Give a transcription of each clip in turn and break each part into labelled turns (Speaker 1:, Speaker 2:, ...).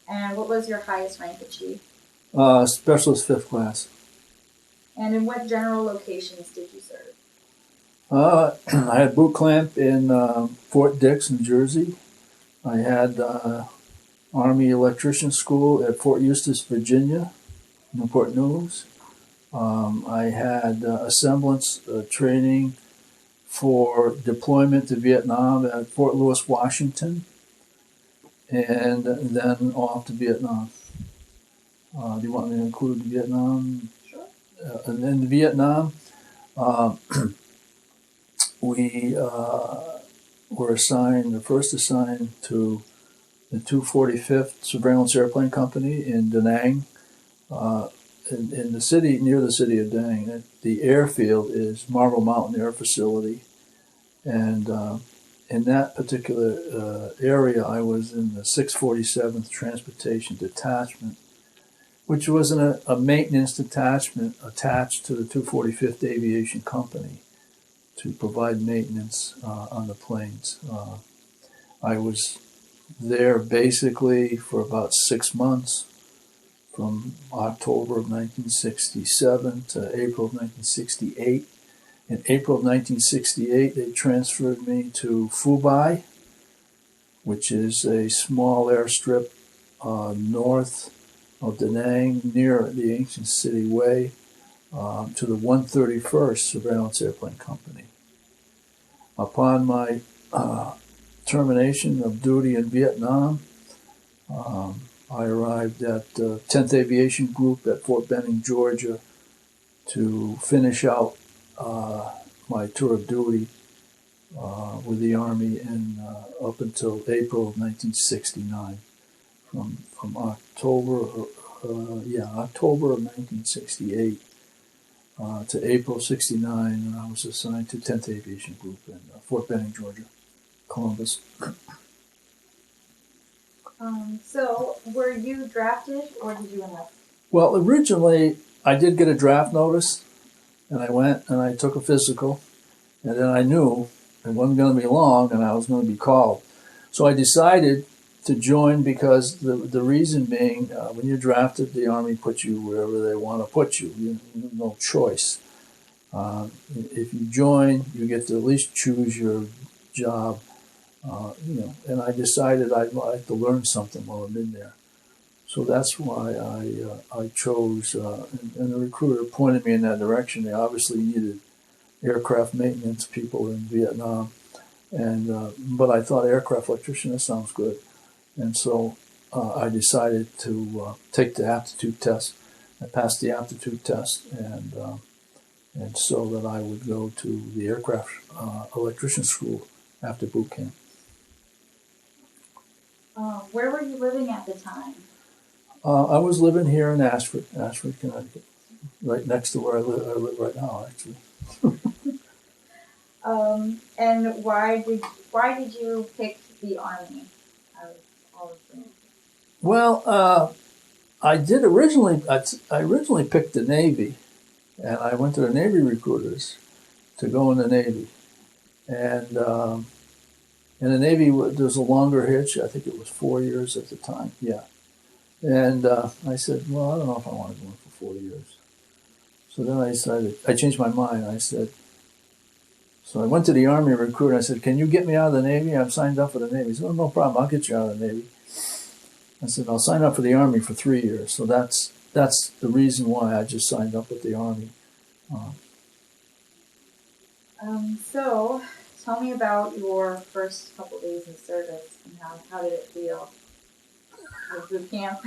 Speaker 1: And what was your highest rank achieved?
Speaker 2: Specialist fifth class.
Speaker 1: And in what general locations did you serve?
Speaker 2: I had boot camp in Fort Dix, New Jersey. I had Army Electrician School at Fort Eustis, Virginia, Newport News. I had a semblance training for deployment to Vietnam at Fort Lewis, Washington, and then off to Vietnam. Do you want me to include Vietnam?
Speaker 1: Sure.
Speaker 2: And in Vietnam, we were first assigned to the 245th Surveillance Airplane Company in Da Nang, in the city, near the city of Da Nang. The airfield is Marble Mountain Air Facility, and in that particular area, I was in the 647th Transportation Detachment, which was a maintenance detachment attached to the 245th Aviation Company to provide maintenance on the planes. I was there basically for about 6 months, from October of 1967 to April of 1968. In April of 1968, they transferred me to Phu, which is a small airstrip north of Da Nang, near the ancient City Way, to the 131st Surveillance Airplane Company. Upon my termination of duty in Vietnam, I arrived at 10th Aviation Group at Fort Benning, Georgia, to finish out my tour of duty with the Army up until April of 1969. From October of 1968 to April '69, I was assigned to 10th Aviation Group in Fort Benning, Georgia, Columbus.
Speaker 1: So, were you drafted or did you enlist?
Speaker 2: Well, originally I did get a draft notice, and I went and I took a physical, and then I knew it wasn't going to be long and I was going to be called. So I decided to join because the reason being, when you're drafted, the Army puts you wherever they want to put you. You have no choice. If you join, you get to at least choose your job. And I decided I'd like to learn something while I'm in there. So that's why I chose, and the recruiter pointed me in that direction. They obviously needed aircraft maintenance people in Vietnam, but I thought aircraft electrician, that sounds good. And so I decided to take the aptitude test. I passed the aptitude test, and so that I would go to the aircraft electrician school after boot camp.
Speaker 1: Where were you living at the time?
Speaker 2: I was living here in Ashford, Connecticut, right next to where I live right now, actually.
Speaker 1: And why did you pick the Army out of all of them?
Speaker 2: Well, I originally picked the Navy, and I went to the Navy recruiters to go in the Navy, and in the Navy there's a longer hitch. I think it was 4 years at the time. Yeah. And I said, well, I don't know if I want to go in for 4 years. So then I changed my mind. So I went to the Army recruiter and I said, can you get me out of the Navy? I'm signed up for the Navy. He said, oh, no problem. I'll get you out of the Navy. I said, I'll sign up for the Army for 3 years. So that's the reason why I just signed up with the Army.
Speaker 1: So tell me about your first couple days in service and how did it feel? With boot camp?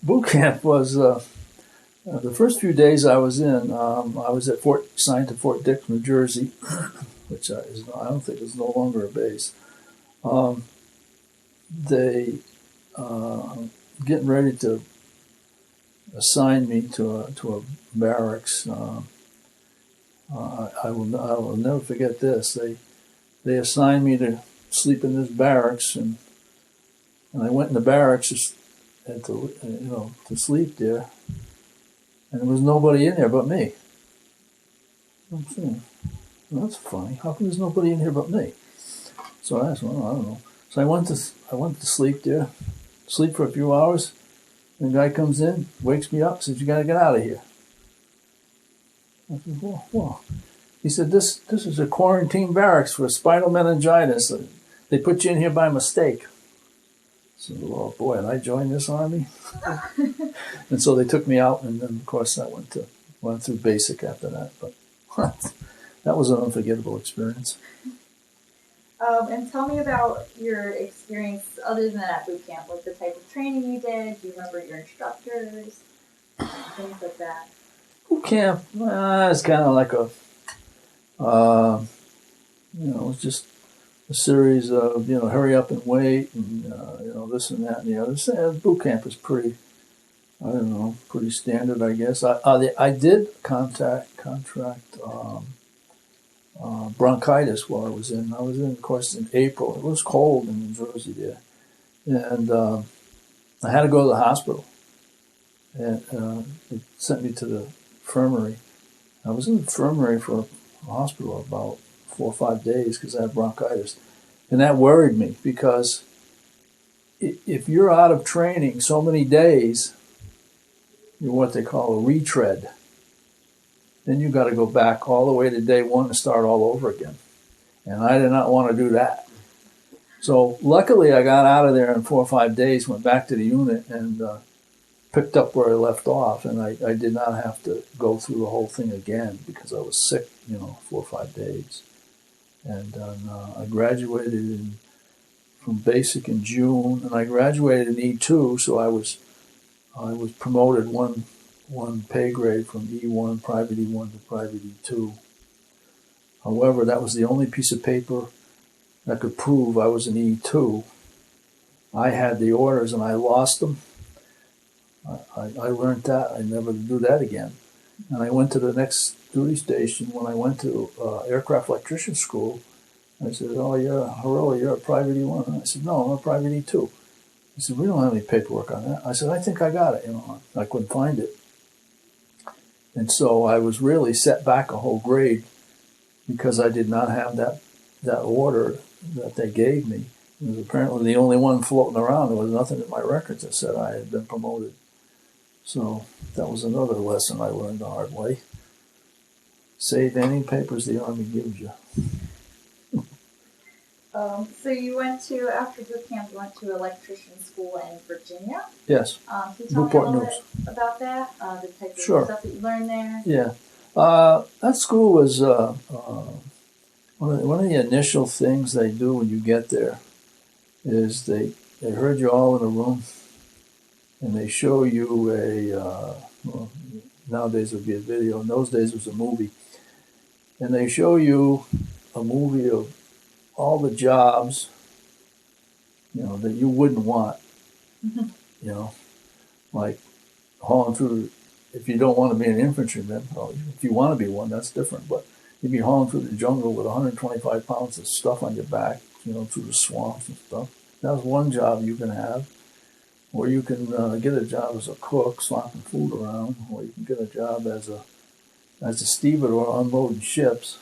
Speaker 2: Boot camp was the first few days I was in. I was assigned to Fort Dix, New Jersey, which I don't think is no longer a base. They getting ready to assign me to a barracks. I will never forget this. They assigned me to sleep in this barracks, and I went in the barracks to sleep there, and there was nobody in there but me. I'm saying, well, that's funny. How come there's nobody in here but me? So I asked, well, I don't know. So I went to sleep there, sleep for a few hours. And the guy comes in, wakes me up, says, "You got to get out of here." I said, "Whoa." He said, "This is a quarantine barracks for spinal meningitis. They put you in here by mistake." So, oh boy, and I joined this army. And so they took me out, and then of course I went through basic after that. But that was an unforgettable experience.
Speaker 1: And tell me about your experience other than at boot camp, like the type of training you did. Do you remember your instructors? Things like that.
Speaker 2: Boot camp, it's kind of like it's just a series of, hurry up and wait, and, this and that and the other. So, boot camp is pretty, pretty standard, I guess. I did contract bronchitis while I was in. I was in, of course, in April. It was cold in New Jersey there. And I had to go to the hospital. And they sent me to the infirmary. I was in the infirmary for a hospital about 4 or 5 days because I had bronchitis. And that worried me because if you're out of training so many days, you're what they call a retread. Then you got to go back all the way to day one and start all over again. And I did not want to do that. So luckily I got out of there in 4 or 5 days, went back to the unit and picked up where I left off. And I did not have to go through the whole thing again because I was sick, 4 or 5 days. And I graduated from basic in June, and I graduated in E2, so I was promoted one pay grade from E1, private E1 to private E2. However, that was the only piece of paper that could prove I was an E2. I had the orders and I lost them. I learned that. I never do that again. And I went to the next duty station when I went to aircraft electrician school. I said, "Oh, Horila, you're a private E1." And I said, "No, I'm a private E2. He said, "We don't have any paperwork on that." I said, "I think I got it." I couldn't find it. And so I was really set back a whole grade because I did not have that order that they gave me. It was apparently the only one floating around. There was nothing in my records that said I had been promoted. So that was another lesson I learned the hard way. Save any papers the Army gives you.
Speaker 1: So you after boot camp, you went to electrician school in Virginia?
Speaker 2: Yes.
Speaker 1: Can you tell me a little bit about that? The type of
Speaker 2: Sure.
Speaker 1: stuff that you learned there?
Speaker 2: Yeah. That school was one of the initial things they do when you get there is they herd you all in a room and they show you nowadays it would be a video. In those days it was a movie. And they show you a movie of all the jobs, that you wouldn't want, like hauling through, if you don't want to be an infantryman, well, if you want to be one, that's different, but you'd be hauling through the jungle with 125 pounds of stuff on your back, through the swamps and stuff. That's one job you can have. Or you can get a job as a cook, slopping food around, or you can get a job as a stevedore unloading ships.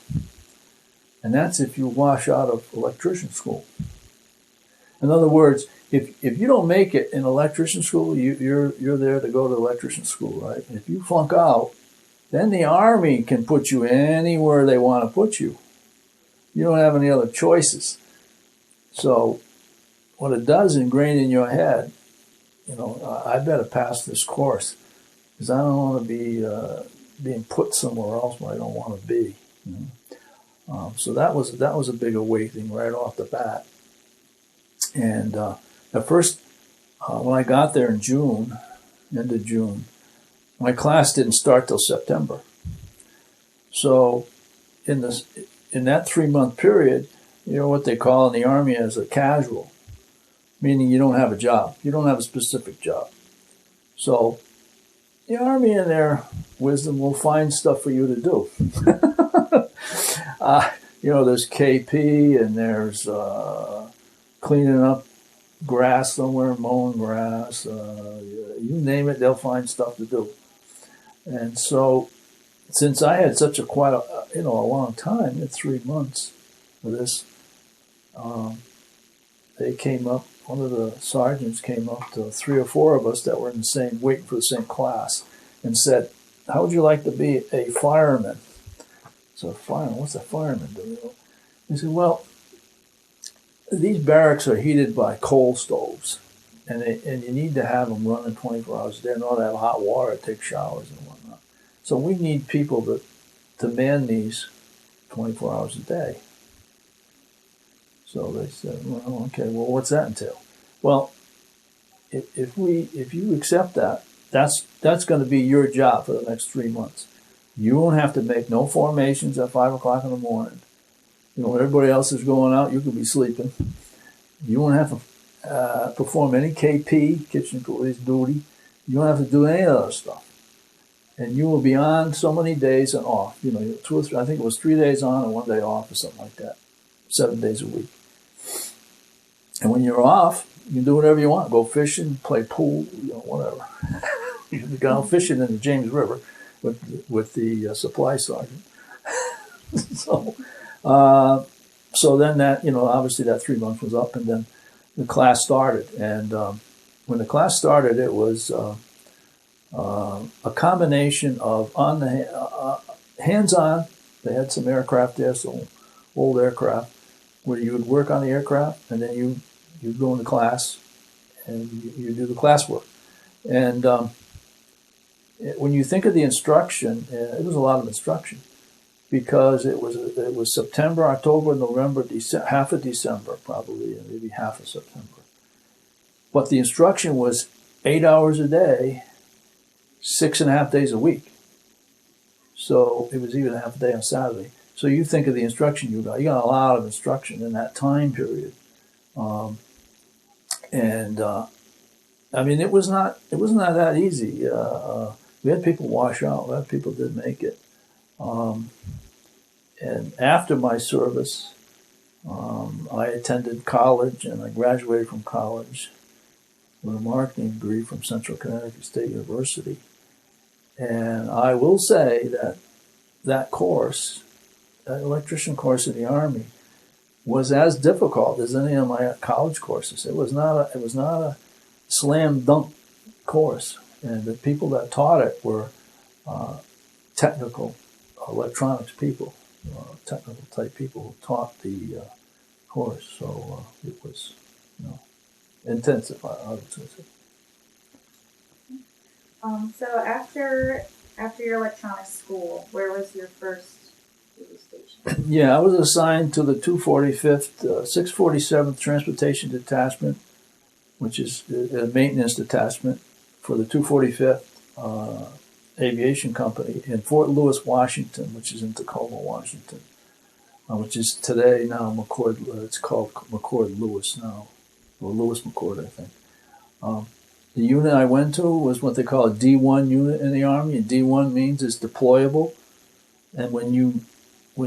Speaker 2: And that's if you wash out of electrician school. In other words, if you don't make it in electrician school, you're there to go to electrician school, right? If you flunk out, then the Army can put you anywhere they want to put you. You don't have any other choices. So what it does ingrain in your head, I better pass this course because I don't want to be being put somewhere else where I don't want to be. So that was a big awakening right off the bat. And at first, when I got there in June, end of June, my class didn't start till September. So in that 3-month period, what they call in the Army as a casual, meaning you don't have a job. You don't have a specific job. So the Army in their wisdom will find stuff for you to do. There's KP and there's cleaning up grass somewhere, mowing grass. You name it, they'll find stuff to do. And so since I had such a long time, 3 months for this, they came up the sergeants came up to 3 or 4 of us that were in the same, waiting for the same class, and said, "How would you like to be a fireman?" So, fireman, what's a fireman do? He said, "Well, these barracks are heated by coal stoves, and you need to have them running 24 hours a day. In order to have hot water, take showers and whatnot. So we need people to man these 24 hours a day." So they said, "Well, okay. Well, what's that entail?" Well, if you accept that, that's going to be your job for the next 3 months. You won't have to make no formations at 5 o'clock in the morning. When everybody else is going out, you could be sleeping. You won't have to perform any KP, kitchen police duty. You don't have to do any of that stuff. And you will be on so many days and off. 2 or 3, I think it was 3 days on and 1 day off or something like that. 7 days a week. And when you're off, you can do whatever you want. Go fishing, play pool, whatever. You can go fishing in the James River with the supply sergeant. So then that, obviously that 3 months was up, and then the class started. And when the class started, it was a combination of hands-on. They had some aircraft there, some old aircraft, where you would work on the aircraft, and then you'd go into class, and you do the classwork. And when you think of the instruction, it was a lot of instruction, because it was September, October, November, half of December probably, and maybe half of September. But the instruction was 8 hours a day, 6.5 days a week. So it was even a half a day on Saturday. So you think of the instruction you got. You got a lot of instruction in that time period. It was not that easy. We had people wash out. We had people didn't make it. And after my service, I attended college, and I graduated from college with a marketing degree from Central Connecticut State University. And I will say that course, that electrician course in the Army, was as difficult as any of my college courses. It was not a slam dunk course, and the people that taught it were technical electronics people, technical type people who taught the course. So it was, intensive, I would say.
Speaker 1: So after your electronics school, where was your first duty station?
Speaker 2: Yeah, I was assigned to the 245th, 647th Transportation Detachment, which is a maintenance detachment for the 245th Aviation Company in Fort Lewis, Washington, which is in Tacoma, Washington, which is today now McCord. It's called McCord Lewis now, or Lewis McCord, I think. The unit I went to was what they call a D1 unit in the Army, and D1 means it's deployable. And when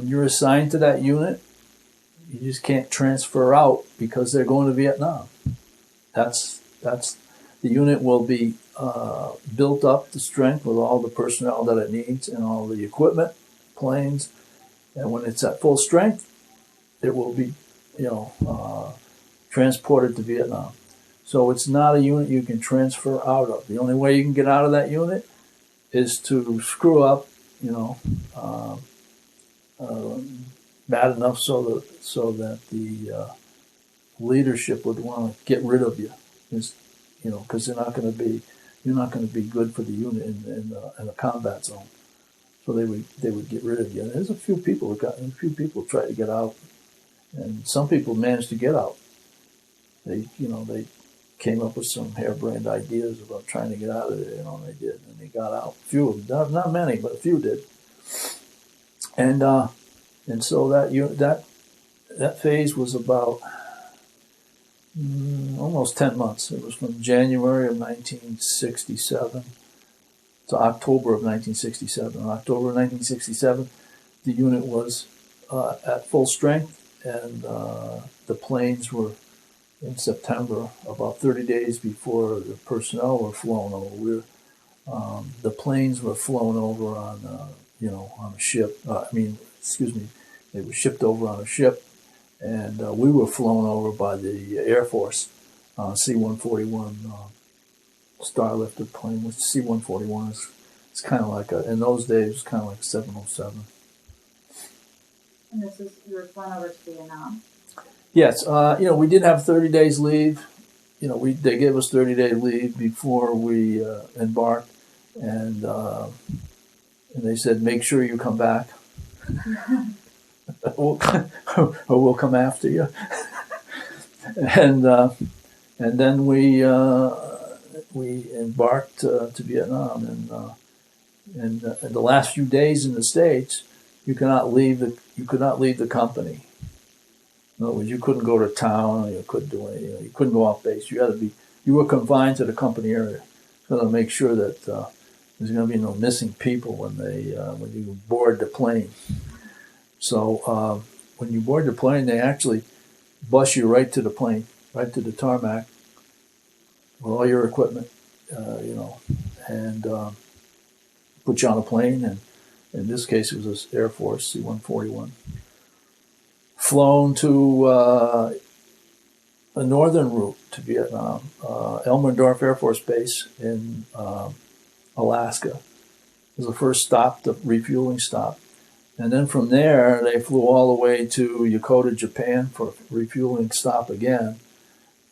Speaker 2: you're assigned to that unit, you just can't transfer out because they're going to Vietnam. That's the unit will be built up to strength with all the personnel that it needs and all the equipment, planes, and when it's at full strength, it will be, transported to Vietnam. So it's not a unit you can transfer out of. The only way you can get out of that unit is to screw up, bad enough so that the leadership would want to get rid of you, because you're not going to be good for the unit in a combat zone. So they would get rid of you. And there's a few people tried to get out, and some people managed to get out. They came up with some harebrained ideas about trying to get out of there, and they did, and they got out. A few of them, not many, but a few did. And so that phase was about almost 10 months. It was from January of 1967 to October of 1967. In October of 1967, the unit was at full strength, and the planes were in September, about 30 days before the personnel were flown over. The planes were flown over on a ship. They were shipped over on a ship, and we were flown over by the Air Force C-141 Starlifter plane, which C-141 is, it's kind of like in those days, it's kind of like 707.
Speaker 1: And this is, you were flown over to Vietnam.
Speaker 2: Yes, we did have 30 days leave. They gave us 30-day leave before we embarked, and they said, make sure you come back, or we'll come after you. and then we embarked to Vietnam, and the last few days in the States, you could not leave the company. In other words, you couldn't go to town, you couldn't do anything, you couldn't go off base. You were confined to the company area, so to make sure that there's going to be no missing people when you board the plane. So when you board the plane, they actually bus you right to the plane, right to the tarmac, with all your equipment, and put you on a plane. And in this case, it was this Air Force C-141. Flown to a northern route to Vietnam, Elmendorf Air Force Base in Alaska. It was the first stop, the refueling stop. And then from there, they flew all the way to Yokota, Japan for a refueling stop again.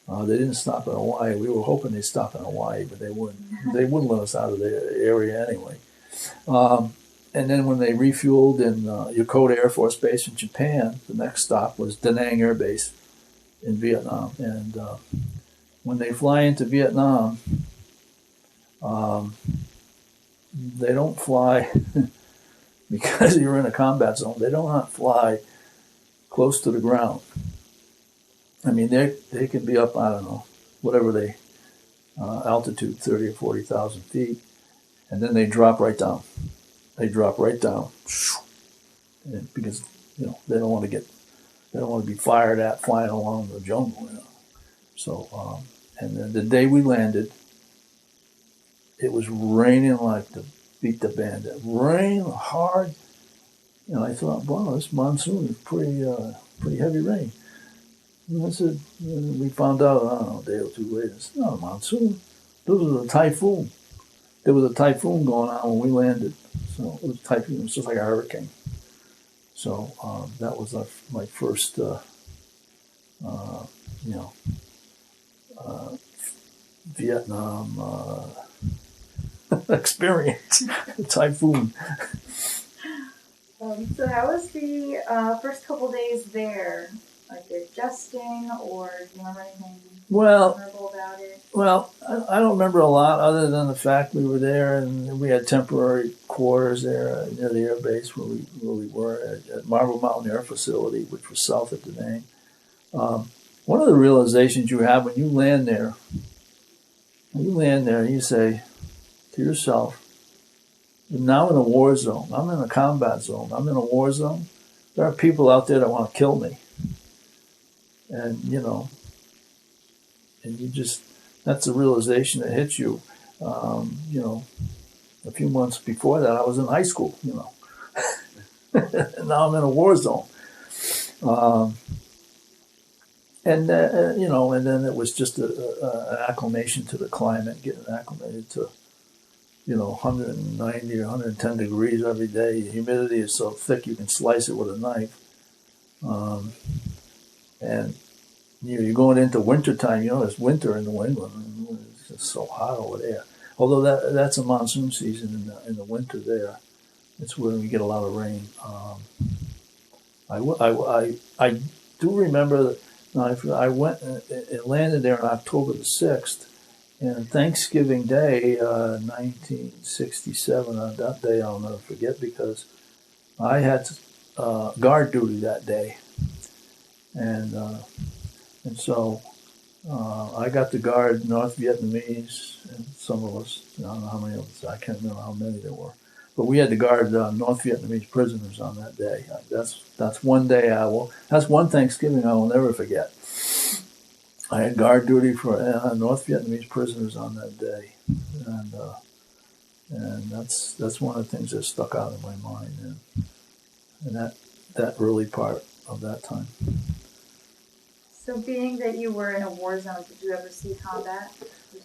Speaker 2: They didn't stop in Hawaii. We were hoping they'd stop in Hawaii, but they wouldn't. They wouldn't let us out of the area anyway. And then when they refueled in Yokota Air Force Base in Japan, the next stop was Da Nang Air Base in Vietnam. And when they fly into Vietnam, they don't fly, because you're in a combat zone, they do not fly close to the ground. I mean, they can be up, I don't know, whatever altitude, 30 or 40,000 feet, and then they drop right down. They drop right down, and because they don't want to be fired at flying along the jungle. So, and then the day we landed, it was raining like to beat the band. It rained hard. I thought, wow, this monsoon is pretty heavy rain. And I said, we found out, I don't know, a day or two later, it's not a monsoon. This was a typhoon. There was a typhoon going on when we landed. So it was a typhoon. It was just like a hurricane. So that was my first, Vietnam experience. Typhoon.
Speaker 1: So how was the first couple days there? Like adjusting, or do you remember anything memorable about it?
Speaker 2: Well, I don't remember a lot other than the fact we were there and we had temporary quarters there near the air base where we were at Marble Mountain Air Facility, which was south of Da Nang. One of the realizations you have when you land there, you say to yourself, I'm now in a war zone. I'm in a combat zone. I'm in a war zone. There are people out there that want to kill me. And, and you just, that's a realization that hits you. A few months before that, I was in high school, and now I'm in a war zone. And then it was just an acclimation to the climate, getting acclimated to, 190 or 110 degrees every day. The humidity is so thick you can slice it with a knife. And you're going into wintertime. It's winter in New England. It's just so hot over there. Although that's a monsoon season in the winter there. It's where we get a lot of rain. I do remember that I went and landed there on October the 6th. And Thanksgiving Day, 1967, on that day I'll never forget, because I had guard duty that day. And so I got to guard North Vietnamese, and some of us, I don't know how many of us, I can't remember how many there were, but we had to guard North Vietnamese prisoners on that day. That's one day that's one Thanksgiving I will never forget. I had guard duty for North Vietnamese prisoners on that day, and that's one of the things that stuck out in my mind, and that early part of that time.
Speaker 1: So, being that you were in a war zone, did you ever see combat?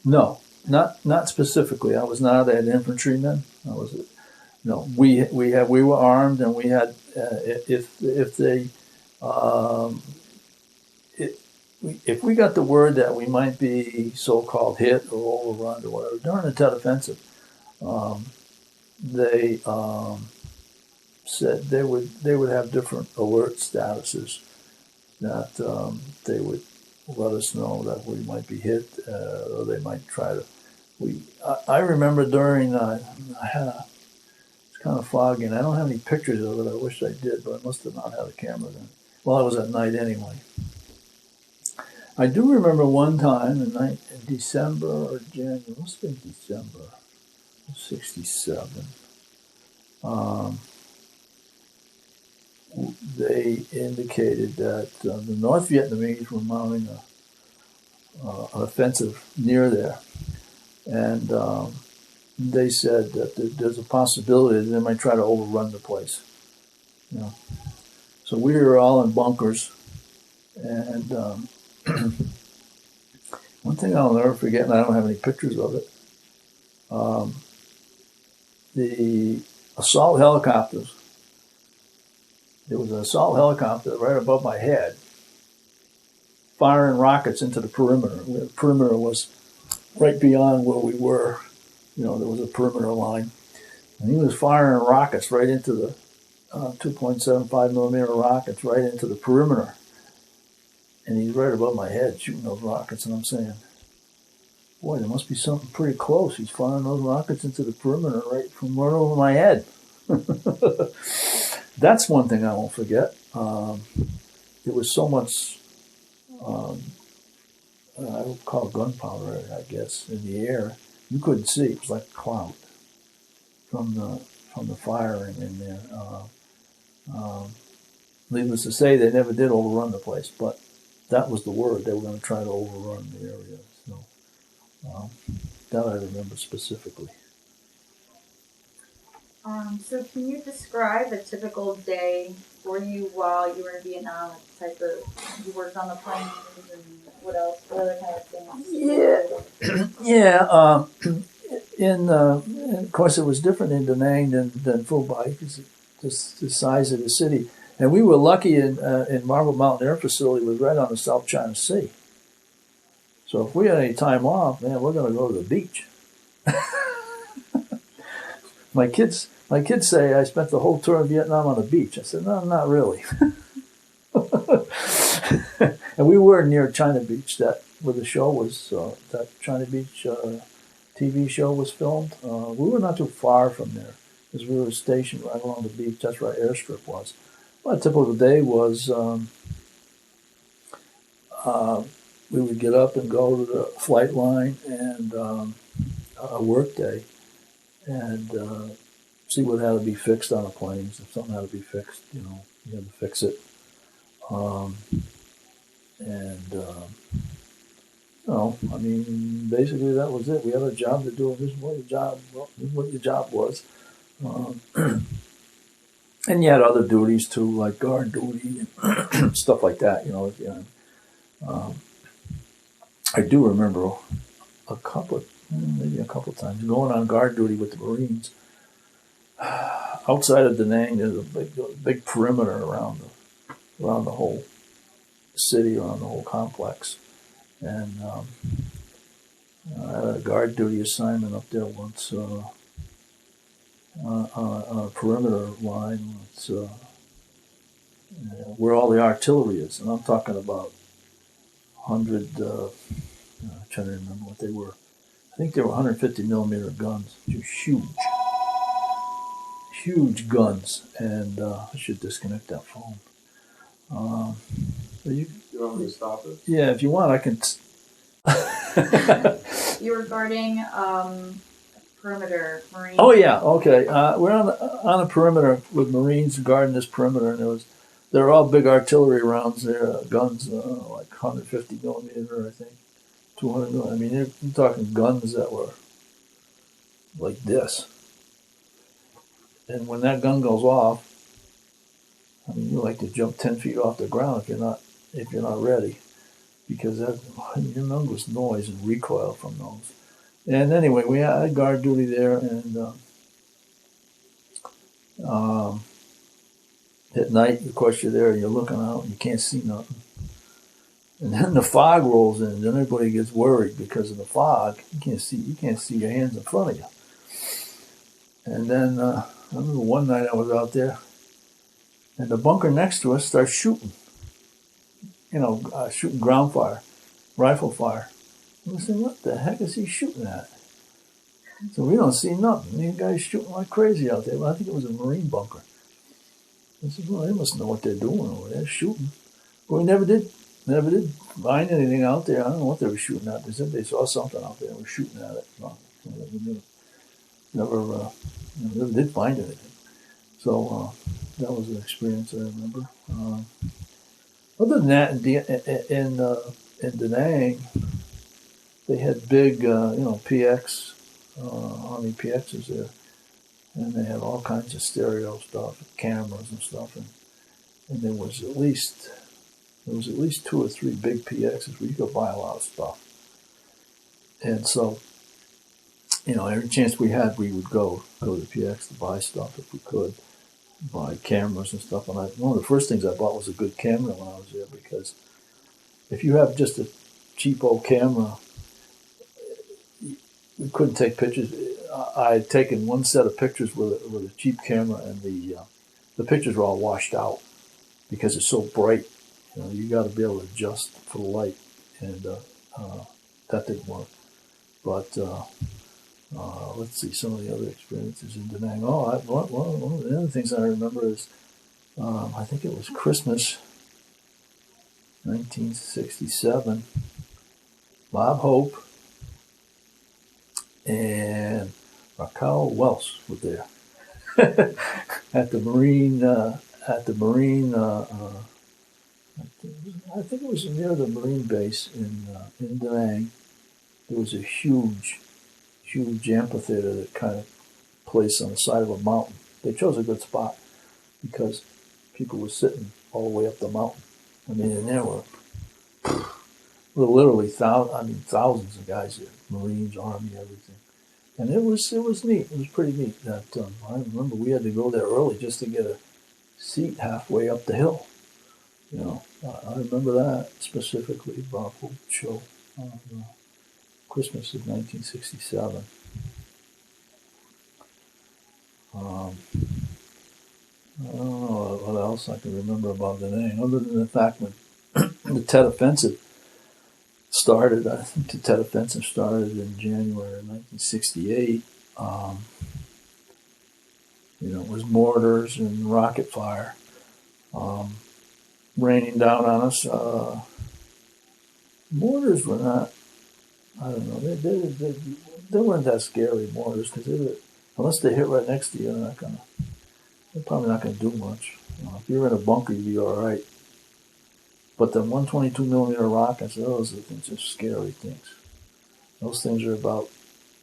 Speaker 2: No, not specifically. I was not an infantryman. I was, we were armed, and we had if they um, it, if we got the word that we might be so-called hit or overrun or whatever during the Tet Offensive, um, they said they would have different alert statuses that they would let us know that we might be hit or they might try to. I remember during I had it's kind of foggy and I don't have any pictures of it. I wish I did, but I must have not had a camera then. Well, it was at night anyway. I do remember one time in December or January, it must have been December of '67. Um, they indicated that the North Vietnamese were mounting an offensive near there, and they said that there's a possibility that they might try to overrun the place. You know, so we were all in bunkers, and one thing I'll never forget, and I don't have any pictures of it. The assault helicopters. There was an assault helicopter right above my head, firing rockets into the perimeter. The perimeter was right beyond where we were. There was a perimeter line. And he was firing rockets right into the 2.75 millimeter rockets right into the perimeter. And he's right above my head shooting those rockets. And I'm saying, boy, there must be something pretty close. He's firing those rockets into the perimeter right over my head. That's one thing I won't forget. There was so much, I would call it gunpowder, I guess, in the air. You couldn't see. It was like a cloud from the firing in there. Needless to say, they never did overrun the place, but that was the word. They were going to try to overrun the area. So that I remember specifically.
Speaker 1: So, can you describe a typical day for you while you were in Vietnam? Type of you worked on the planes and what else? What other kind of things?
Speaker 2: Yeah. And of course, it was different in Da Nang than Phu Bai because just the size of the city. And we were lucky in Marble Mountain Air Facility was right on the South China Sea. So if we had any time off, man, we're going to go to the beach. My kids say I spent the whole tour of Vietnam on the beach. I said, no, not really. And we were near China Beach, where the show was. That China Beach TV show was filmed. We were not too far from there because we were stationed right along the beach. That's where our airstrip was. Well, a typical day was we would get up and go to the flight line and a work day and see what had to be fixed on the planes. If something had to be fixed, you had to fix it. Basically that was it. We had a job to do. This is what your job was. And you had other duties too, like guard duty and stuff like that. I do remember maybe a couple of times going on guard duty with the Marines. Outside of Da Nang, there's a big perimeter around the whole city, around the whole complex. And I had a guard duty assignment up there once on a perimeter line. It's where all the artillery is, and I'm talking about 100. I'm trying to remember what they were. I think they were 150 millimeter guns, just huge guns. And I should disconnect that phone.
Speaker 3: You want me to stop it?
Speaker 2: Yeah, if you want, I can.
Speaker 1: You were guarding perimeter Marine.
Speaker 2: Oh yeah, okay. We're on a perimeter with Marines guarding this perimeter, and there were all big artillery rounds there, guns like 150 millimeter, I think, 200 millimeter. I mean, you're talking guns that were like this. And when that gun goes off, I mean, you like to jump 10 feet off the ground if you're not ready. because that humongous noise and recoil from those. And anyway, we had guard duty there, and at night, of course, you're there, you're looking out, and you can't see nothing. And then the fog rolls in, and everybody gets worried because of the fog. You can't see your hands in front of you. And then I remember one night I was out there, and the bunker next to us starts shooting. Shooting ground fire, rifle fire. And I said, "What the heck is he shooting at?" So we don't see nothing. These guys shooting like crazy out there. Well, I think it was a Marine bunker. I said, "Well, they must know what they're doing over there, shooting." But we never did find anything out there. I don't know what they were shooting at. They said they saw something out there and were shooting at it. No, we never did find anything. So that was an experience I remember. Other than that, in Da Nang, they had big, PX, Army PXs there, and they had all kinds of stereo stuff, cameras and stuff, and there was at least 2 or 3 big PXs where you could buy a lot of stuff. And so, every chance we had, we would go to PX to buy stuff if we could, buy cameras and stuff. And one of the first things I bought was a good camera when I was there, because if you have just a cheap old camera, we couldn't take pictures. I had taken one set of pictures with a cheap camera, and the pictures were all washed out because it's so bright. You got to be able to adjust for the light, and that didn't work. But let's see some of the other experiences in Da Nang. One of the other things I remember is I think it was Christmas, 1967. Bob Hope and Raquel Wells were there at the Marine. I think it was near the Marine base in Da Nang. There was a huge amphitheater that kind of placed on the side of a mountain. They chose a good spot because people were sitting all the way up the mountain. I mean, and there were literally thousands of guys there, Marines, Army, everything. And it was neat. It was pretty neat. That I remember we had to go there early just to get a seat halfway up the hill. I remember that specifically. Bob Hope show on Christmas of 1967. I don't know what else I can remember about Da Nang, other than the fact when the Tet Offensive started. I think the Tet Offensive started in January of 1968. It was mortars and rocket fire raining down on us. Mortars were not, I don't know, they weren't that scary, mortars, because unless they hit right next to you, they're probably not going to do much. If you're in a bunker, you'd be all right. But the 122 millimeter rockets, those are scary things. Those things are about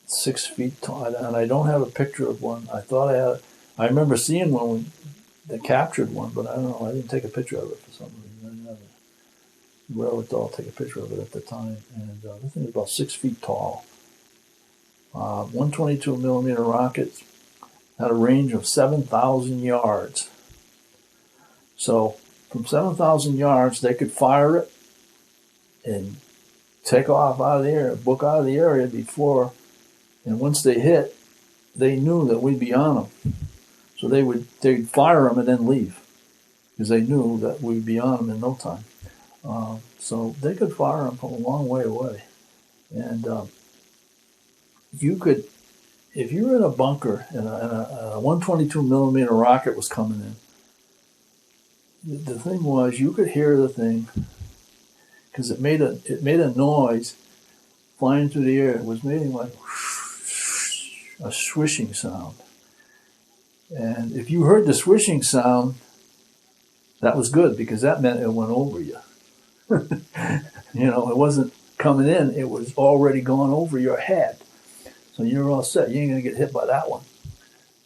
Speaker 2: 6 feet tall, and I don't have a picture of one. I remember seeing one when they captured one, but I don't know. I didn't take a picture of it for some reason. I didn't have the wherewithal to take a picture of it at the time. And the thing is about 6 feet tall. 122 millimeter rockets had a range of 7,000 yards. So from 7,000 yards, they could fire it and take off out of the area, book out of the area before. And once they hit, they knew that we'd be on them. So they'd fire them and then leave, because they knew that we'd be on them in no time. So they could fire them from a long way away. And you could, if you were in a bunker and a 122 millimeter rocket was coming in, the thing was you could hear the thing because it made a noise flying through the air. It was making like a swishing sound. And if you heard the swishing sound, that was good, because that meant it went over you. It wasn't coming in, it was already gone over your head. So you're all set. You ain't going to get hit by that one.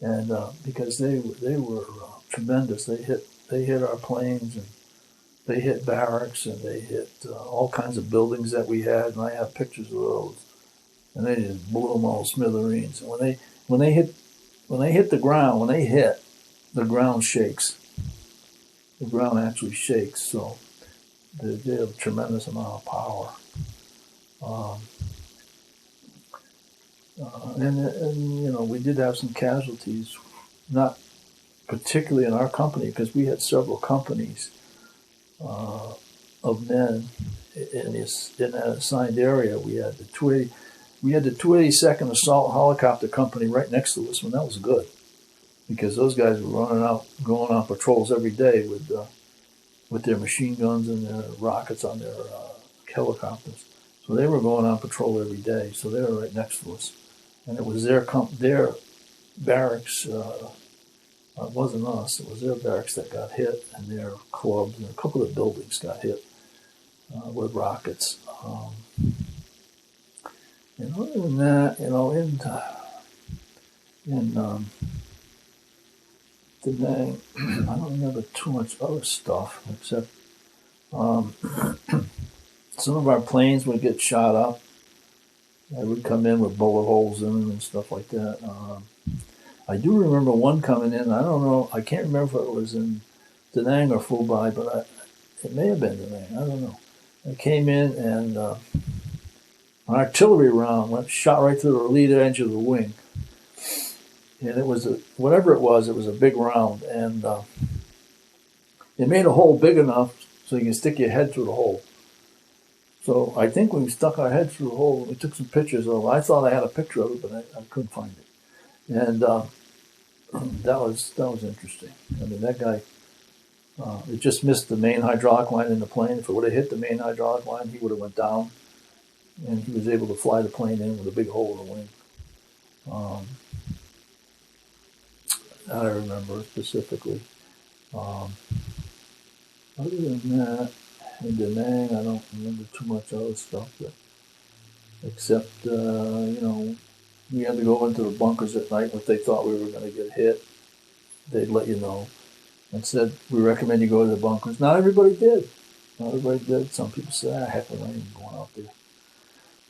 Speaker 2: And because they were tremendous. They hit our planes, and they hit barracks and they hit all kinds of buildings that we had, and I have pictures of those. And they just blew them all smithereens. And when they hit the ground, when they hit, the ground shakes. The ground actually shakes. So they have a tremendous amount of power. And you know, we did have some casualties, not particularly in our company, because we had several companies of men in that assigned area. We had the 282nd Assault Helicopter Company right next to us, and that was good because those guys were running out, going on patrols every day with their machine guns and their rockets on their helicopters. So they were going on patrol every day. So they were right next to us, and it was their barracks. It wasn't us. It was their barracks that got hit, and their clubs, and a couple of buildings got hit with rockets. And other than that, you know, in Da Nang, I don't remember too much other stuff except some of our planes would get shot up. They would come in with bullet holes in them and stuff like that. I do remember one coming in. I don't know. I can't remember if it was in Da Nang or Phu-Bai, but it may have been Da Nang. I don't know. It came in and an artillery round shot right through the lead edge of the wing. And it was whatever it was a big round. And it made a hole big enough so you can stick your head through the hole. So I think when we stuck our head through the hole, we took some pictures of it. I thought I had a picture of it, but I couldn't find it. And that was interesting. I mean, that guy, it just missed the main hydraulic line in the plane. If it would have hit the main hydraulic line, he would have went down. And he was able to fly the plane in with a big hole in the wing. I remember specifically. Other than that, in Da Nang, I don't remember too much other stuff, except, you know, we had to go into the bunkers at night if they thought we were going to get hit. They'd let you know and said, we recommend you go to the bunkers. Not everybody did. Not everybody did. Some people said, heck, I ain't going out there.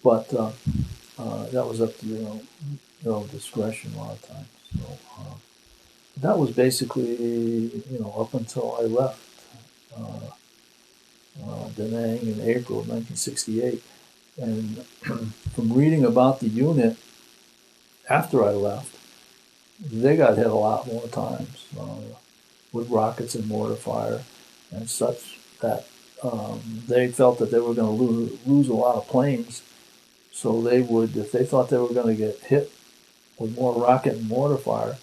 Speaker 2: But that was up to your discretion a lot of times. So that was basically, up until I left Da Nang in April of 1968. And from reading about the unit after I left, they got hit a lot more times with rockets and mortar fire and such that they felt that they were going to lose a lot of planes. So they would, if they thought they were going to get hit with more rocket and mortar fire,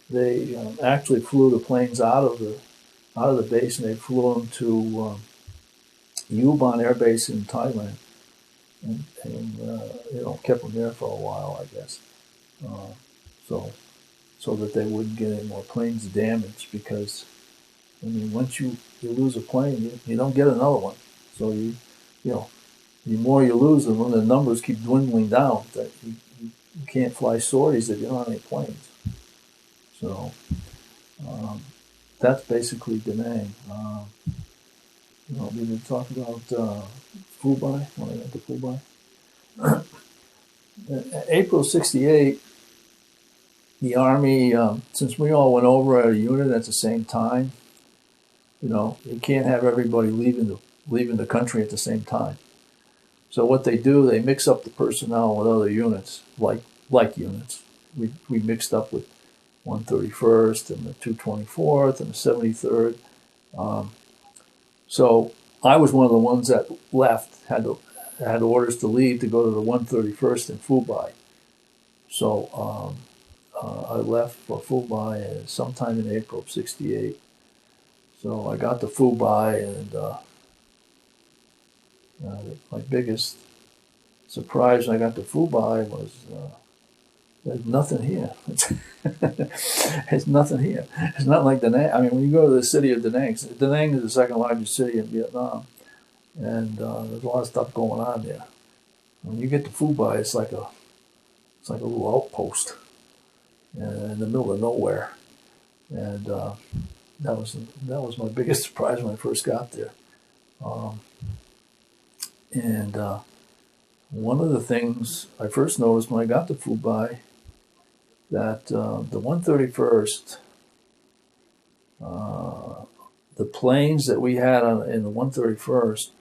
Speaker 2: they actually flew the planes out of the base, and they flew them to Yuban Air Base in Thailand, and kept them there for a while, I guess, so that they wouldn't get any more planes damaged. Because I mean, once you lose a plane, you don't get another one. So the more you lose them, when the numbers keep dwindling down, that you can't fly sorties if you don't have any planes. So that's basically Da Nang. We did talk about Phu-Bai, when I went to Phu-Bai. April '68, the Army, since we all went over at a unit at the same time, you can't have everybody leaving the country at the same time. So what they do, they mix up the personnel with other units, like units. We mixed up with 131st and the 224th and the 73rd. So I was one of the ones that left, had orders to leave to go to the 131st in Phu-Bai. So I left for Phu-Bai sometime in April of '68. So I got to Phu-Bai, and my biggest surprise when I got to Phu-Bai was there's nothing here. There's nothing here. It's not like Da Nang. I mean, when you go to the city of Da Nang is the second largest city in Vietnam, and there's a lot of stuff going on there. When you get to Phu-Bai, it's like a little outpost in the middle of nowhere, and that was my biggest surprise when I first got there. Um, and one of the things I first noticed when I got to Fubai, that the 131st, the planes that we had in the 131st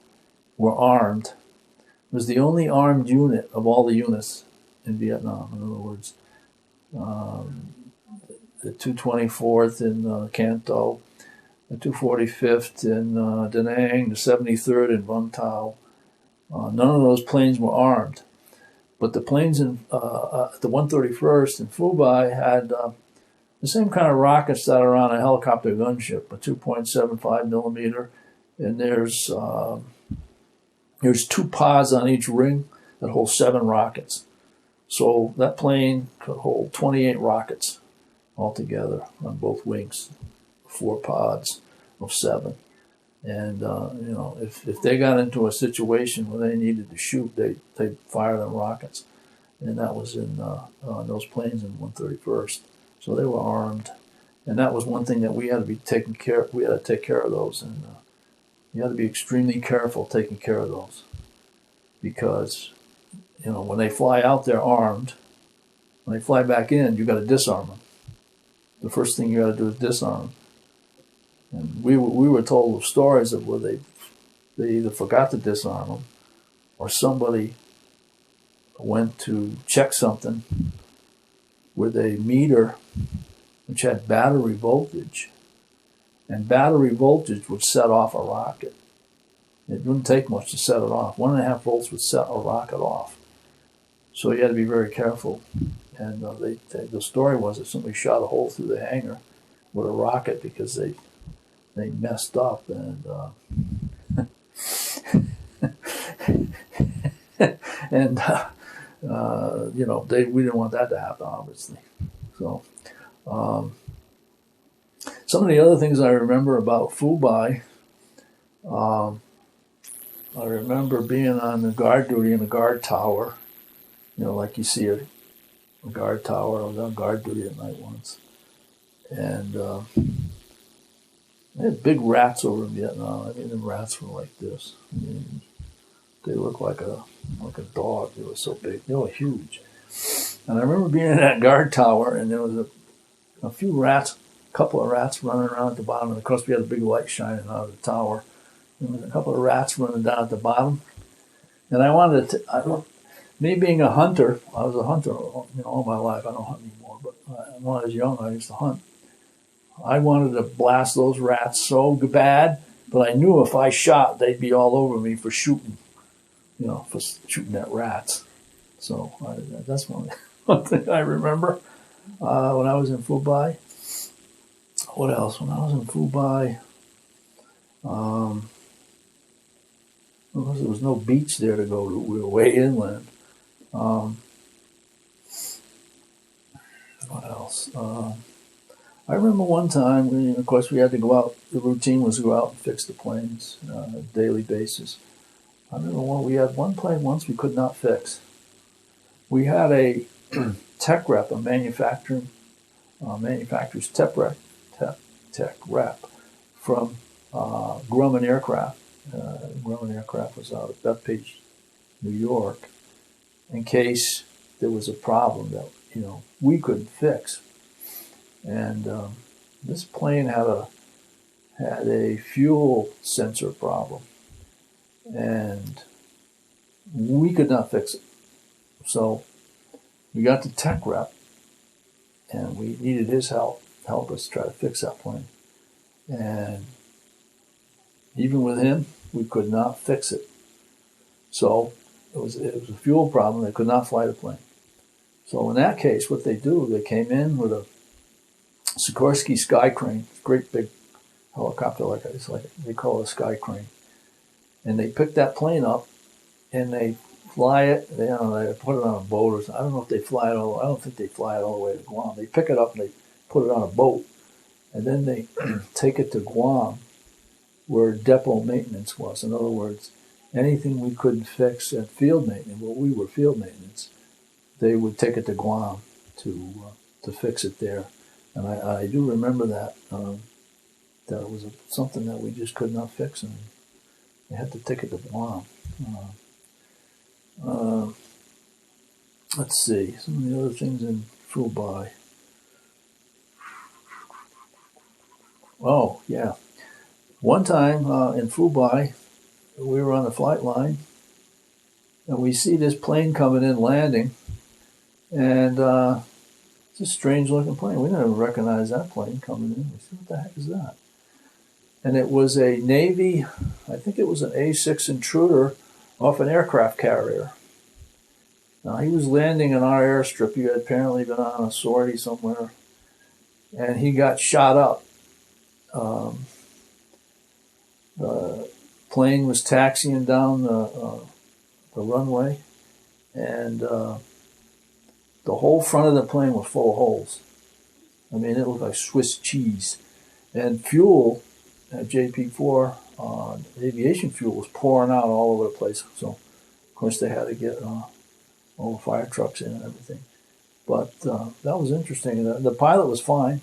Speaker 2: were armed. It was the only armed unit of all the units in Vietnam. In other words, the 224th in Canto, the 245th in Da Nang, the 73rd in Vung Tau. None of those planes were armed. But the planes in the 131st in Fubai had the same kind of rockets that are on a helicopter gunship, a 2.75 millimeter, and there's 2 pods on each ring that hold 7 rockets. So that plane could hold 28 rockets altogether on both wings, 4 pods of 7. And if they got into a situation where they needed to shoot, they'd fire them rockets, and that was in those planes in 131st. So they were armed, and that was one thing that we had to be taking care. We had to take care of those, and you had to be extremely careful taking care of those, because when they fly out, they're armed. When they fly back in, you got to disarm them. The first thing you got to do is disarm them. And we were told of stories of where they either forgot to disarm them, or somebody went to check something with a meter which had battery voltage, and battery voltage would set off a rocket. It wouldn't take much to set it off. 1.5 volts would set a rocket off. So you had to be very careful. And the story was that somebody shot a hole through the hangar with a rocket because they messed up, and and we didn't want that to happen, obviously. So some of the other things I remember about Fubai, I remember being on the guard duty in the guard tower. Like you see a guard tower. I was on guard duty at night once, and they had big rats over in Vietnam. I mean, the rats were like this. I mean, they looked like a dog. They were so big. They were huge. And I remember being in that guard tower, and there was a few rats, a couple of rats running around at the bottom. And of course, we had a big light shining out of the tower. There was a couple of rats running down at the bottom. And I wanted to, me being a hunter, I was a hunter all my life. I don't hunt anymore, but when I was young, I used to hunt. I wanted to blast those rats so bad, but I knew if I shot, they'd be all over me for shooting, for shooting at rats. So that's one thing I remember when I was in Fubai. What else? When I was in Fubai, there was no beach there to go to. We were way inland. What else? I remember one time, of course, we had to go out. The routine was to go out and fix the planes on a daily basis. I remember we had one plane once we could not fix. We had a tech rep, a manufacturer's tech rep from Grumman Aircraft. Grumman Aircraft was out of Bethpage, New York, in case there was a problem that we couldn't fix. And this plane had a fuel sensor problem, and we could not fix it. So we got the tech rep, and we needed his help us try to fix that plane. And even with him, we could not fix it. So it was a fuel problem. They could not fly the plane. So in that case, what they came in with a Sikorsky Sky Crane, great big helicopter, it's like they call it a Sky Crane, and they pick that plane up and they fly it. They put it on a boat or something. I don't know if they fly it all. I don't think they fly it all the way to Guam. They pick it up and they put it on a boat, and then they take it to Guam, where depot maintenance was. In other words, anything we couldn't fix at field maintenance, we were field maintenance, they would take it to Guam to fix it there. And I do remember that it was something that we just could not fix, and They had the ticket to Guam. Uh, let's see, some of the other things in Fubai. Oh, yeah. One time in Fubai, we were on the flight line, and we see this plane coming in, landing, and it's a strange looking plane. We never recognized that plane coming in. We said, what the heck is that? And it was a Navy, I think it was an A6 Intruder off an aircraft carrier. Now, he was landing in our airstrip. He had apparently been on a sortie somewhere, and he got shot up. The plane was taxiing down the runway, and the whole front of the plane was full of holes. I mean, it looked like Swiss cheese. And fuel at JP4, aviation fuel, was pouring out all over the place. So, of course, they had to get all the fire trucks in and everything. But that was interesting. The pilot was fine.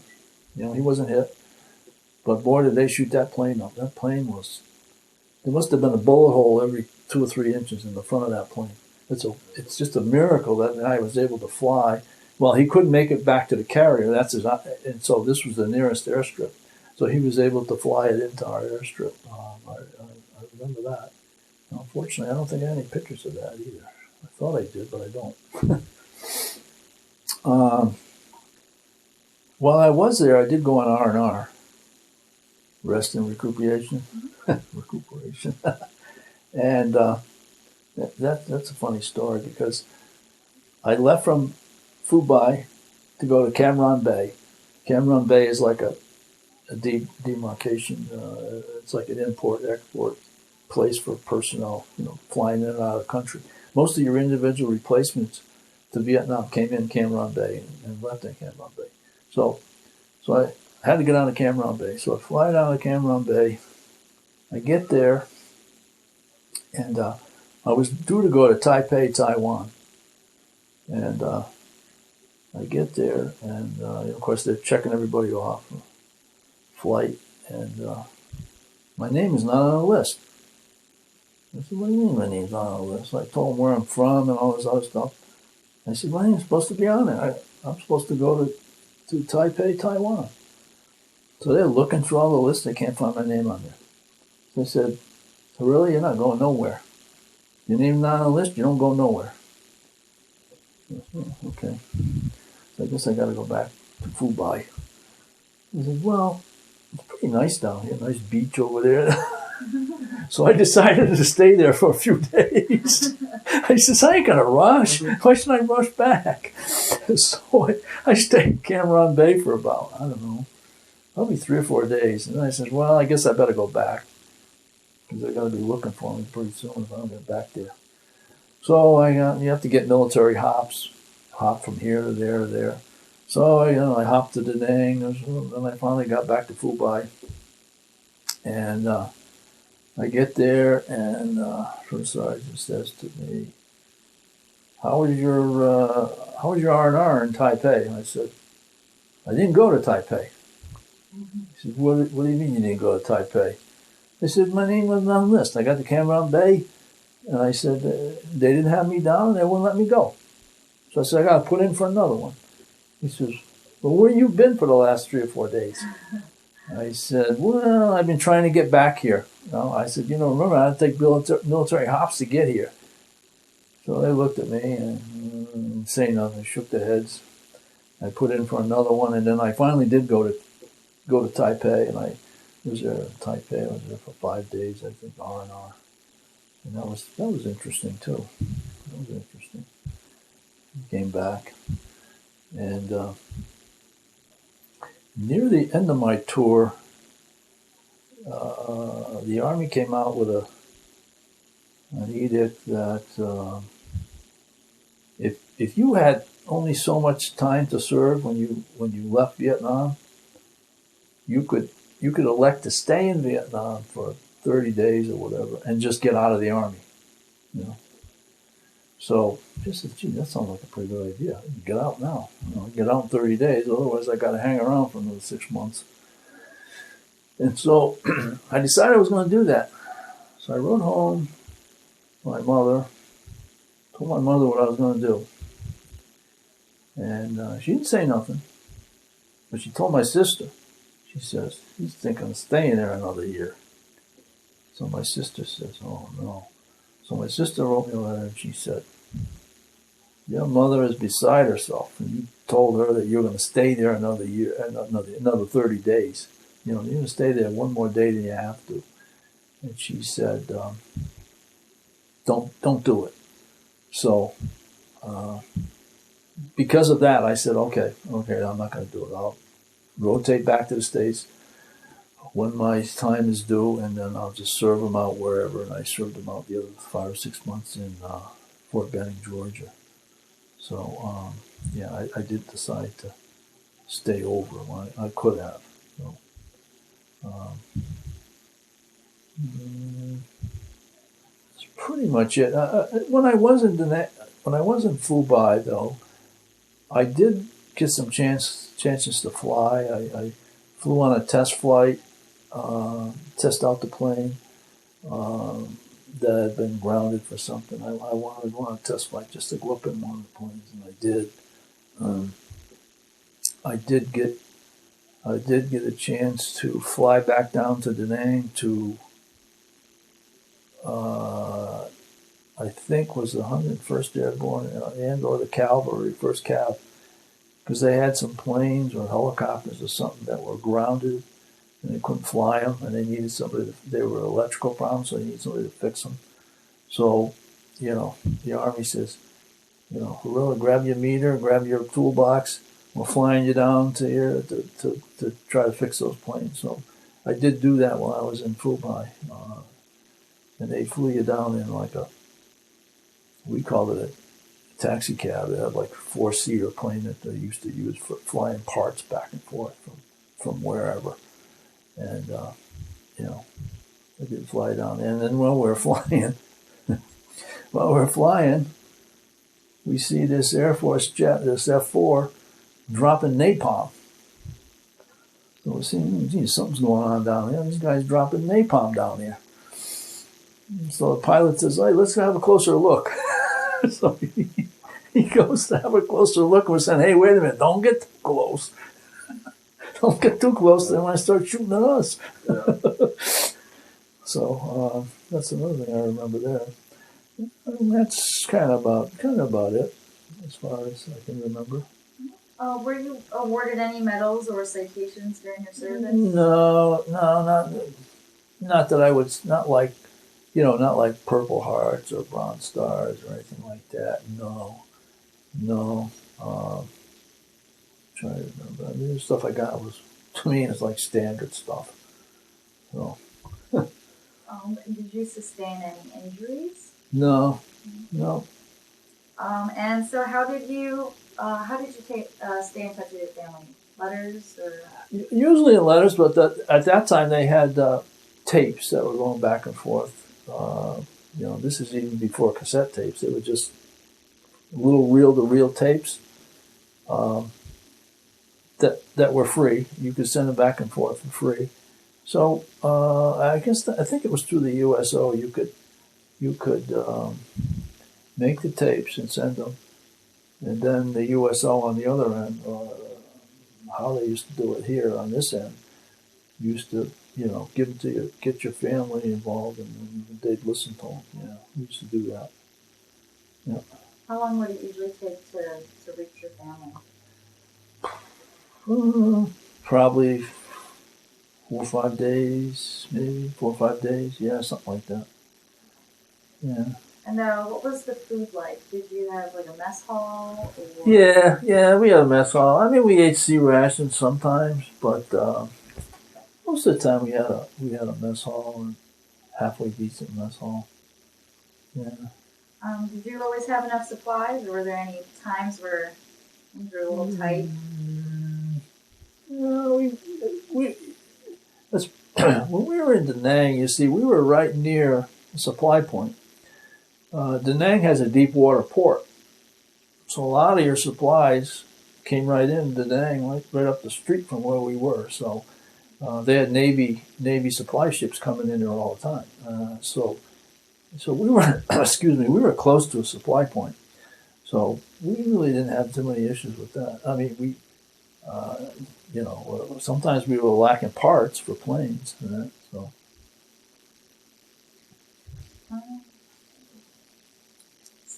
Speaker 2: You know, he wasn't hit. But boy, did they shoot that plane up. That plane was, there must have been a bullet hole every 2 or 3 inches in the front of that plane. It's just a miracle that guy was able to fly. Well, he couldn't make it back to the carrier. And so this was the nearest airstrip. So he was able to fly it into our airstrip. I remember that. Unfortunately, I don't think I have any pictures of that either. I thought I did, but I don't. While I was there, I did go on R&R. Rest and recuperation. Recuperation. And that's a funny story because I left from Fubai to go to Cam Bay. Cam Bay is like a demarcation. It's like an import-export place for personnel, flying in and out of the country. Most of your individual replacements to Vietnam came in Cam Bay and left in Cam Bay. So I had to get on to Cam Bay. So I fly down to Cam Bay. I get there, and I was due to go to Taipei, Taiwan. And I get there, and of course they're checking everybody off for flight, and my name is not on the list. I said, what do you mean my name's not on the list? I told them where I'm from and all this other stuff. I said, my name's supposed to be on there. I'm supposed to go to Taipei, Taiwan. So they're looking through all the lists. They can't find my name on there. They said, really? You're not going nowhere. Your name's not on the list, you don't go nowhere. I said, okay. So I guess I got to go back to Fubai. He said, well, it's pretty nice down here. Nice beach over there. So I decided to stay there for a few days. I said, I ain't going to rush. Why should I rush back? So I stayed in Cam Bay for about, I don't know, probably 3 or 4 days. And then I said, well, I guess I better go back because they're going to be looking for me pretty soon if I don't get back there. So you have to get military hops, hop from here to there to there. So I hopped to Da Nang, and I finally got back to Fubai. And I get there, and first sergeant says to me, "How was your R&R in Taipei?" And I said, "I didn't go to Taipei." He said, "What do you mean you didn't go to Taipei?" I said, "My name wasn't on the list. I got to Cam Bay, and I said they didn't have me down, and they wouldn't let me go. So I said I got to put in for another one." He says, "Well, where you been for the last 3 or 4 days?" I said, "Well, I've been trying to get back here." I said, remember, I had to take military hops to get here. So they looked at me and didn't say nothing, shook their heads. I put in for another one, and then I finally did go to Taipei, and I was there in Taipei. I was there for 5 days, I think, R&R. And that was interesting, too. That was interesting. Came back. And near the end of my tour, the Army came out with an edict that if you had only so much time to serve when you left Vietnam, you could elect to stay in Vietnam for 30 days or whatever and just get out of the Army. So I said, gee, that sounds like a pretty good idea. Get out now. Get out in 30 days. Otherwise, I got to hang around for another 6 months. And so I decided I was going to do that. So I wrote home to my mother, told my mother what I was going to do. And she didn't say nothing, but she told my sister. She says, he's thinking of staying there another year. So my sister says, oh no. So my sister wrote me a letter and she said, your mother is beside herself. And you told her that you're going to stay there another year, another 30 days. You're going to stay there one more day than you have to. And she said, don't do it. So because of that, I said, okay, I'm not going to do it. I'll rotate back to the States when my time is due, and then I'll just serve them out wherever. And I served them out the other 5 or 6 months in Fort Benning, Georgia. So, I did decide to stay over. I could have. So, that's pretty much it. When I was in Fubai, though, I did get some chances to fly. I flew on a test flight, test out the plane that had been grounded for something. I wanted to go on a test flight just to go up in one of the planes, and I did. I did get a chance to fly back down to Da Nang to I think was the 101st Airborne and or the Cavalry, 1st Cav, because they had some planes or helicopters or something that were grounded and they couldn't fly them, and they needed somebody. They were electrical problems, so they needed somebody to fix them. So, the Army says, Horila, grab your meter, grab your toolbox. We're flying you down to here to try to fix those planes. So I did do that while I was in Fubai. And they flew you down in we called it a taxi cab. They had like a 4-seater plane that they used to use for flying parts back and forth from wherever. And, I did fly down there. And then while we were flying, we see this Air Force jet, this F-4, dropping napalm. So we're seeing, geez, something's going on down there. This guy's dropping napalm down there. So the pilot says, hey, let's have a closer look. So he goes to have a closer look. We're saying, hey, wait a minute, don't get too close. Don't get too close, they might start shooting at us. Yeah. So that's another thing I remember there. And that's kind of about it, as far as I can remember.
Speaker 1: Were you awarded any medals or citations during your service?
Speaker 2: No, not that I would, not like Purple Hearts or Bronze Stars or anything like that. No. Trying to remember. I mean, the stuff I got was, to me, it's like standard stuff. So.
Speaker 1: Did you sustain any injuries?
Speaker 2: No.
Speaker 1: And so how did you stay in touch with your family? Letters or?
Speaker 2: Usually in letters, but at that time they had tapes that were going back and forth. This is even before cassette tapes. They were just little reel-to-reel tapes that were free. You could send them back and forth for free. So I think it was through the USO. You could make the tapes and send them, and then the USO on the other end, how they used to do it here on this end, used to give them to you, get your family involved, and then they'd listen to them. Yeah, we used to do that. Yeah.
Speaker 1: How long would it usually take to reach your family?
Speaker 2: Probably 4 or 5 days, maybe 4 or 5 days. Yeah, something like that. Yeah.
Speaker 1: And what was the food like? Did you have like a mess hall? Or?
Speaker 2: Yeah, we had a mess hall. I mean, we ate sea rations sometimes, but most of the time we had a mess hall, and halfway decent mess hall. Yeah.
Speaker 1: Did you always have enough supplies, or were there any times where things were a little tight?
Speaker 2: No, when we were in Da Nang, you see, we were right near a supply point. Da Nang has a deep water port, so a lot of your supplies came right in Da Nang, right up the street from where we were. So they had Navy supply ships coming in there all the time. So we were, excuse me, we were close to a supply point. So we really didn't have too many issues with that. I mean, sometimes we were lacking parts for planes and that. So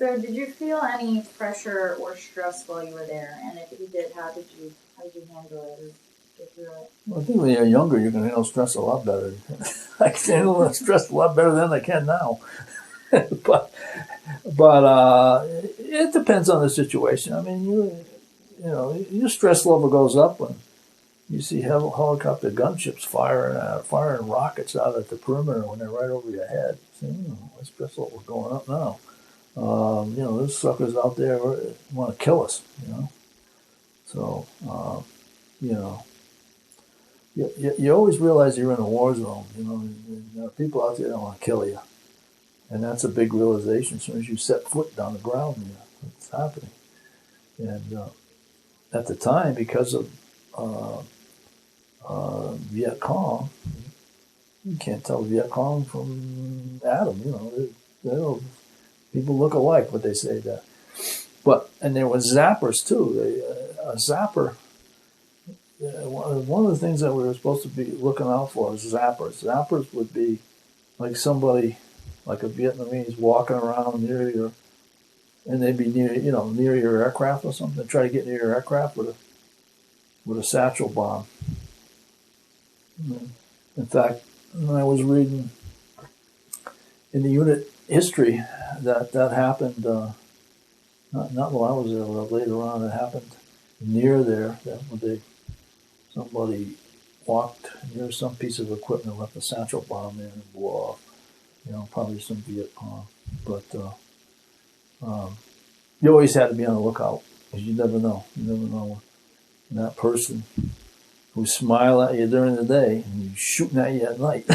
Speaker 1: So did you feel any pressure or stress while you were there? And if you did, how did you handle it or get through it?
Speaker 2: well, I think when you're younger, you can handle stress a lot better. I can handle stress a lot better than I can now. but it depends on the situation. I mean, your stress level goes up when you see helicopter gunships firing rockets out at the perimeter when they're right over your head. So, my stress level's going up now. Those suckers out there want to kill us. So you always realize you're in a war zone. There are people out there that want to kill you. And that's a big realization as soon as you set foot down the ground. It's happening. And at the time, because of Viet Cong, you can't tell Viet Cong from Adam. People look alike, but they say that. And there was zappers too. A zapper. One of the things that we were supposed to be looking out for is zappers. Zappers would be like somebody, like a Vietnamese, walking around near your, and they'd be near your aircraft or something. They'd try to get near your aircraft with a satchel bomb. In fact, when I was reading in the unit history that happened, not while I was there, but later on, it happened near there. Somebody walked near some piece of equipment, left a satchel bomb in and blew off. Probably some Viet Cong. But you always had to be on the lookout because you never know. You never know when that person who smile at you during the day and he's shooting at you at night.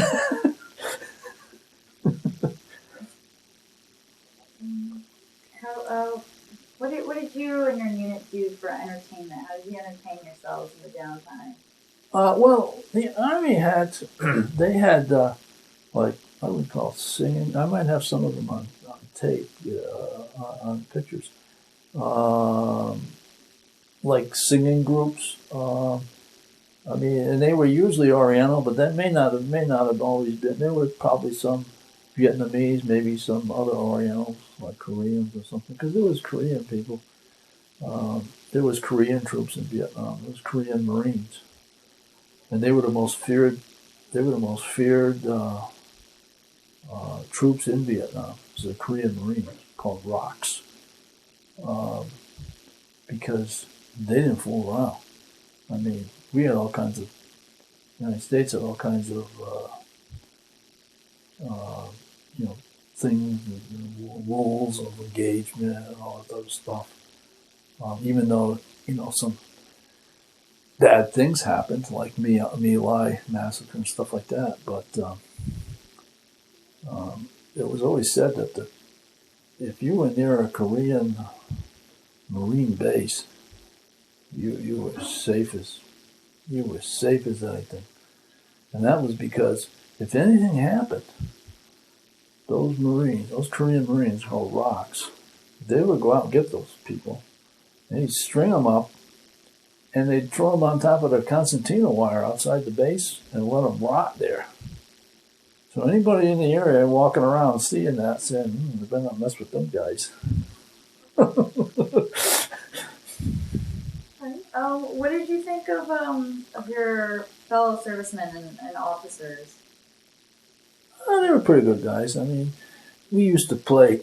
Speaker 1: What did you and your unit do for entertainment? How did you entertain yourselves in the downtime?
Speaker 2: Well, the Army had, they had, what we call singing. I might have some of them on tape, on pictures. Like singing groups. And they were usually Oriental, but that may not have always been. There were probably some Vietnamese, maybe some other Orientals, like Koreans or something, because there was Korean people. There was Korean troops in Vietnam. There was Korean Marines, and they were the most feared. They were the most feared troops in Vietnam. It was the Korean Marines, called ROCs, because they didn't fool around. I mean, we had all kinds of. The United States had all kinds of. Things, rules of engagement and all that other stuff. Even though, some bad things happened, like My Lai massacre and stuff like that. But it was always said that if you were near a Korean Marine base, you were safe as anything. And that was because if anything happened, those Korean Marines called ROCs, they would go out and get those people. And they'd string them up, and they'd throw them on top of the concertina wire outside the base and let them rot there. So anybody in the area walking around seeing that said, "They better not mess with them guys."
Speaker 1: What did you think of your fellow servicemen and officers?
Speaker 2: Oh, they were pretty good guys. I mean, we used to play,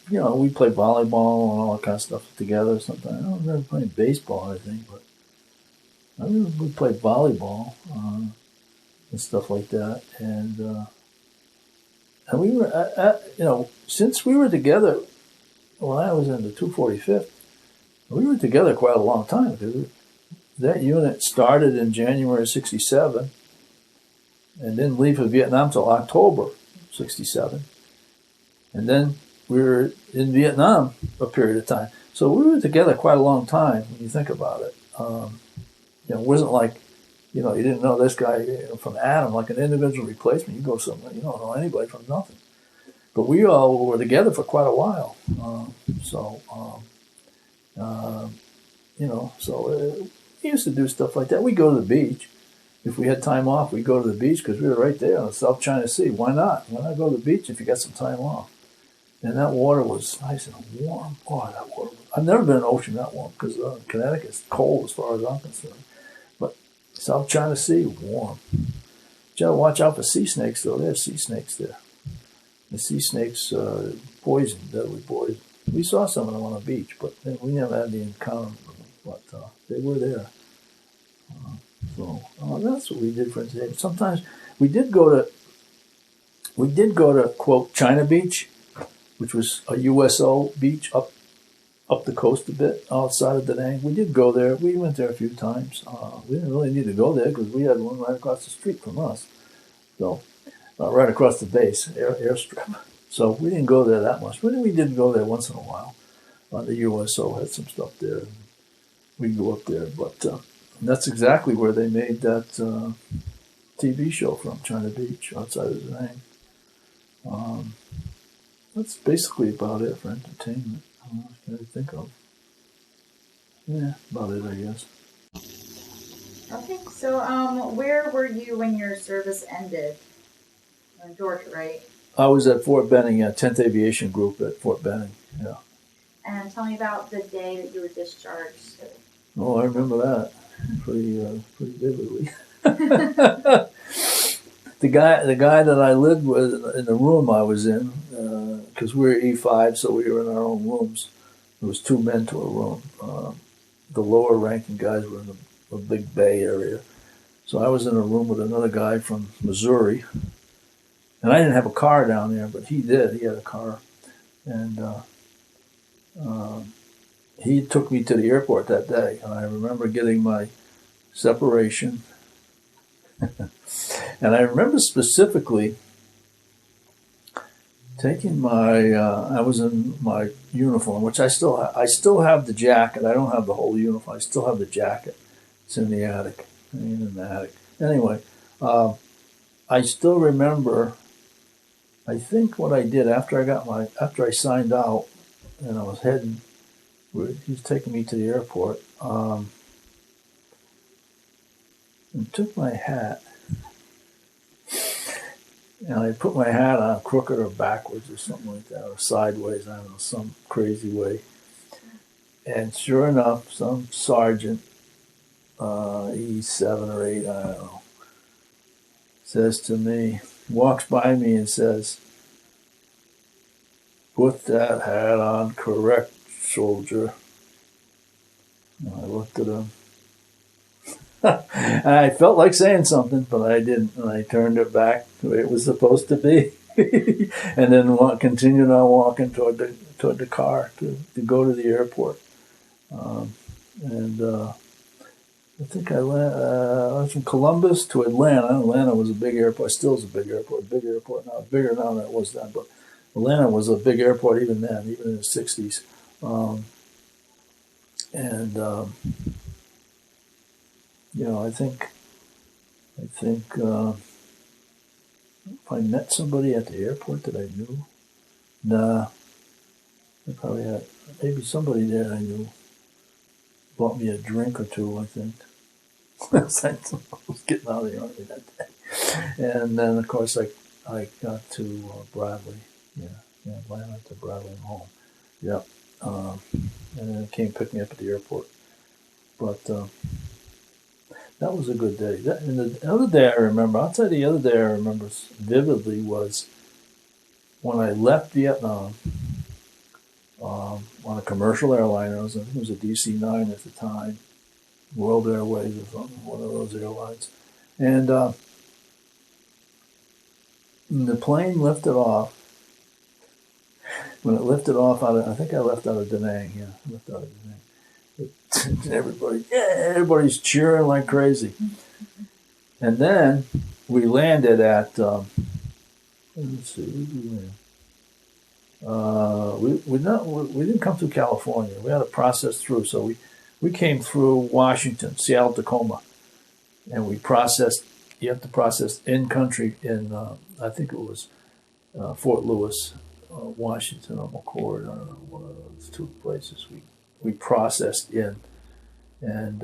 Speaker 2: we played volleyball and all that kind of stuff together sometimes. I don't remember playing baseball or anything, but I remember we played volleyball and stuff like that. And we were, since we were together, when I was in the 245th, we were together quite a long time because that unit started in January 1967 and didn't leave for Vietnam till October 1967. And then we were in Vietnam a period of time. So we were together quite a long time when you think about it. It wasn't like You know, you didn't know this guy from Adam, like an individual replacement. You go somewhere, you don't know anybody from nothing. But we all were together for quite a while. You know, so we used to do stuff like that. We'd go to the beach. If we had time off, we'd go to the beach because we were right there on the South China Sea. Why not? Why not go to the beach if you got some time off? And that water was nice and warm. Oh, that water. I've never been in an ocean that warm because Connecticut's cold as far as I'm concerned. But South China Sea, warm. You gotta watch out for sea snakes, though. There's sea snakes there. The sea snakes, poison, deadly poison. We saw some of them on the beach, but we never had the encounter with them. But they were there. So that's what we did for entertainment. Sometimes we did go to quote China Beach, which was a USO beach up the coast a bit outside of Da Nang. We did go there. We went there a few times. We didn't really need to go there because we had one right across the street from us. So right across the base airstrip. So we didn't go there that much. But we did go there once in a while. The USO had some stuff there. We'd go up there, but that's exactly where they made that TV show from, China Beach, outside of Da Nang. That's basically about it for entertainment. I don't know what to think of. Yeah, about it, I guess.
Speaker 1: Okay, so where were you when your service ended? In Georgia, right?
Speaker 2: I was at Fort Benning, 10th Aviation Group at Fort Benning, yeah.
Speaker 1: And tell me about the day that you were discharged.
Speaker 2: Oh, I remember that pretty vividly. The guy that I lived with in the room I was in, because we were E5, so we were in our own rooms. There was 2 men to a room. The lower ranking guys were in the big Bay area. So I was in a room with another guy from Missouri. And I didn't have a car down there, but he did. He had a car. And he took me to the airport that day. And I remember getting my separation. And I remember specifically taking my, I was in my uniform, which I still have the jacket. I don't have the whole uniform. I still have the jacket. It's in the attic. In the attic. Anyway, I still remember, I think what I did after I signed out and I was heading, he was taking me to the airport, and took my hat. And I put my hat on crooked or backwards or something like that, or sideways, I don't know, some crazy way. And sure enough, some sergeant, E7 or 8, I don't know, says to me, walks by me and says, "Put that hat on correct, soldier." And I looked at him. And I felt like saying something, but I didn't. And I turned it back the way it was supposed to be. And then continued on walking toward the car to go to the airport. I think I was from Columbus to Atlanta. Atlanta was a big airport. Still is a big airport. Big airport now. Bigger now than it was then. But Atlanta was a big airport even then, even in the 60s. You know, I think if I met somebody at the airport that I knew, nah, I probably had maybe somebody there I knew bought me a drink or two, I think. I was getting out of the Army that day. And then, of course, I got to Bradley. Yeah, Atlanta to Bradley and home. Yep. And then it came pick me up at the airport. But that was a good day. And the other day I remember, I'll tell you the other day I remember vividly was when I left Vietnam on a commercial airliner. I think it was a DC-9 at the time, World Airways or something, one of those airlines. And the plane lifted off. When it lifted off I think I left out of Da Nang. Yeah, I left out of Da Nang. Everybody's cheering like crazy. And then we landed at, let's see, where did we land? We didn't come through California. We had to process through. So we came through Washington, Seattle, Tacoma. and we processed. You have to process in country in I think it was Fort Lewis, Washington, or McCord. I don't know, one of those two places we processed in, and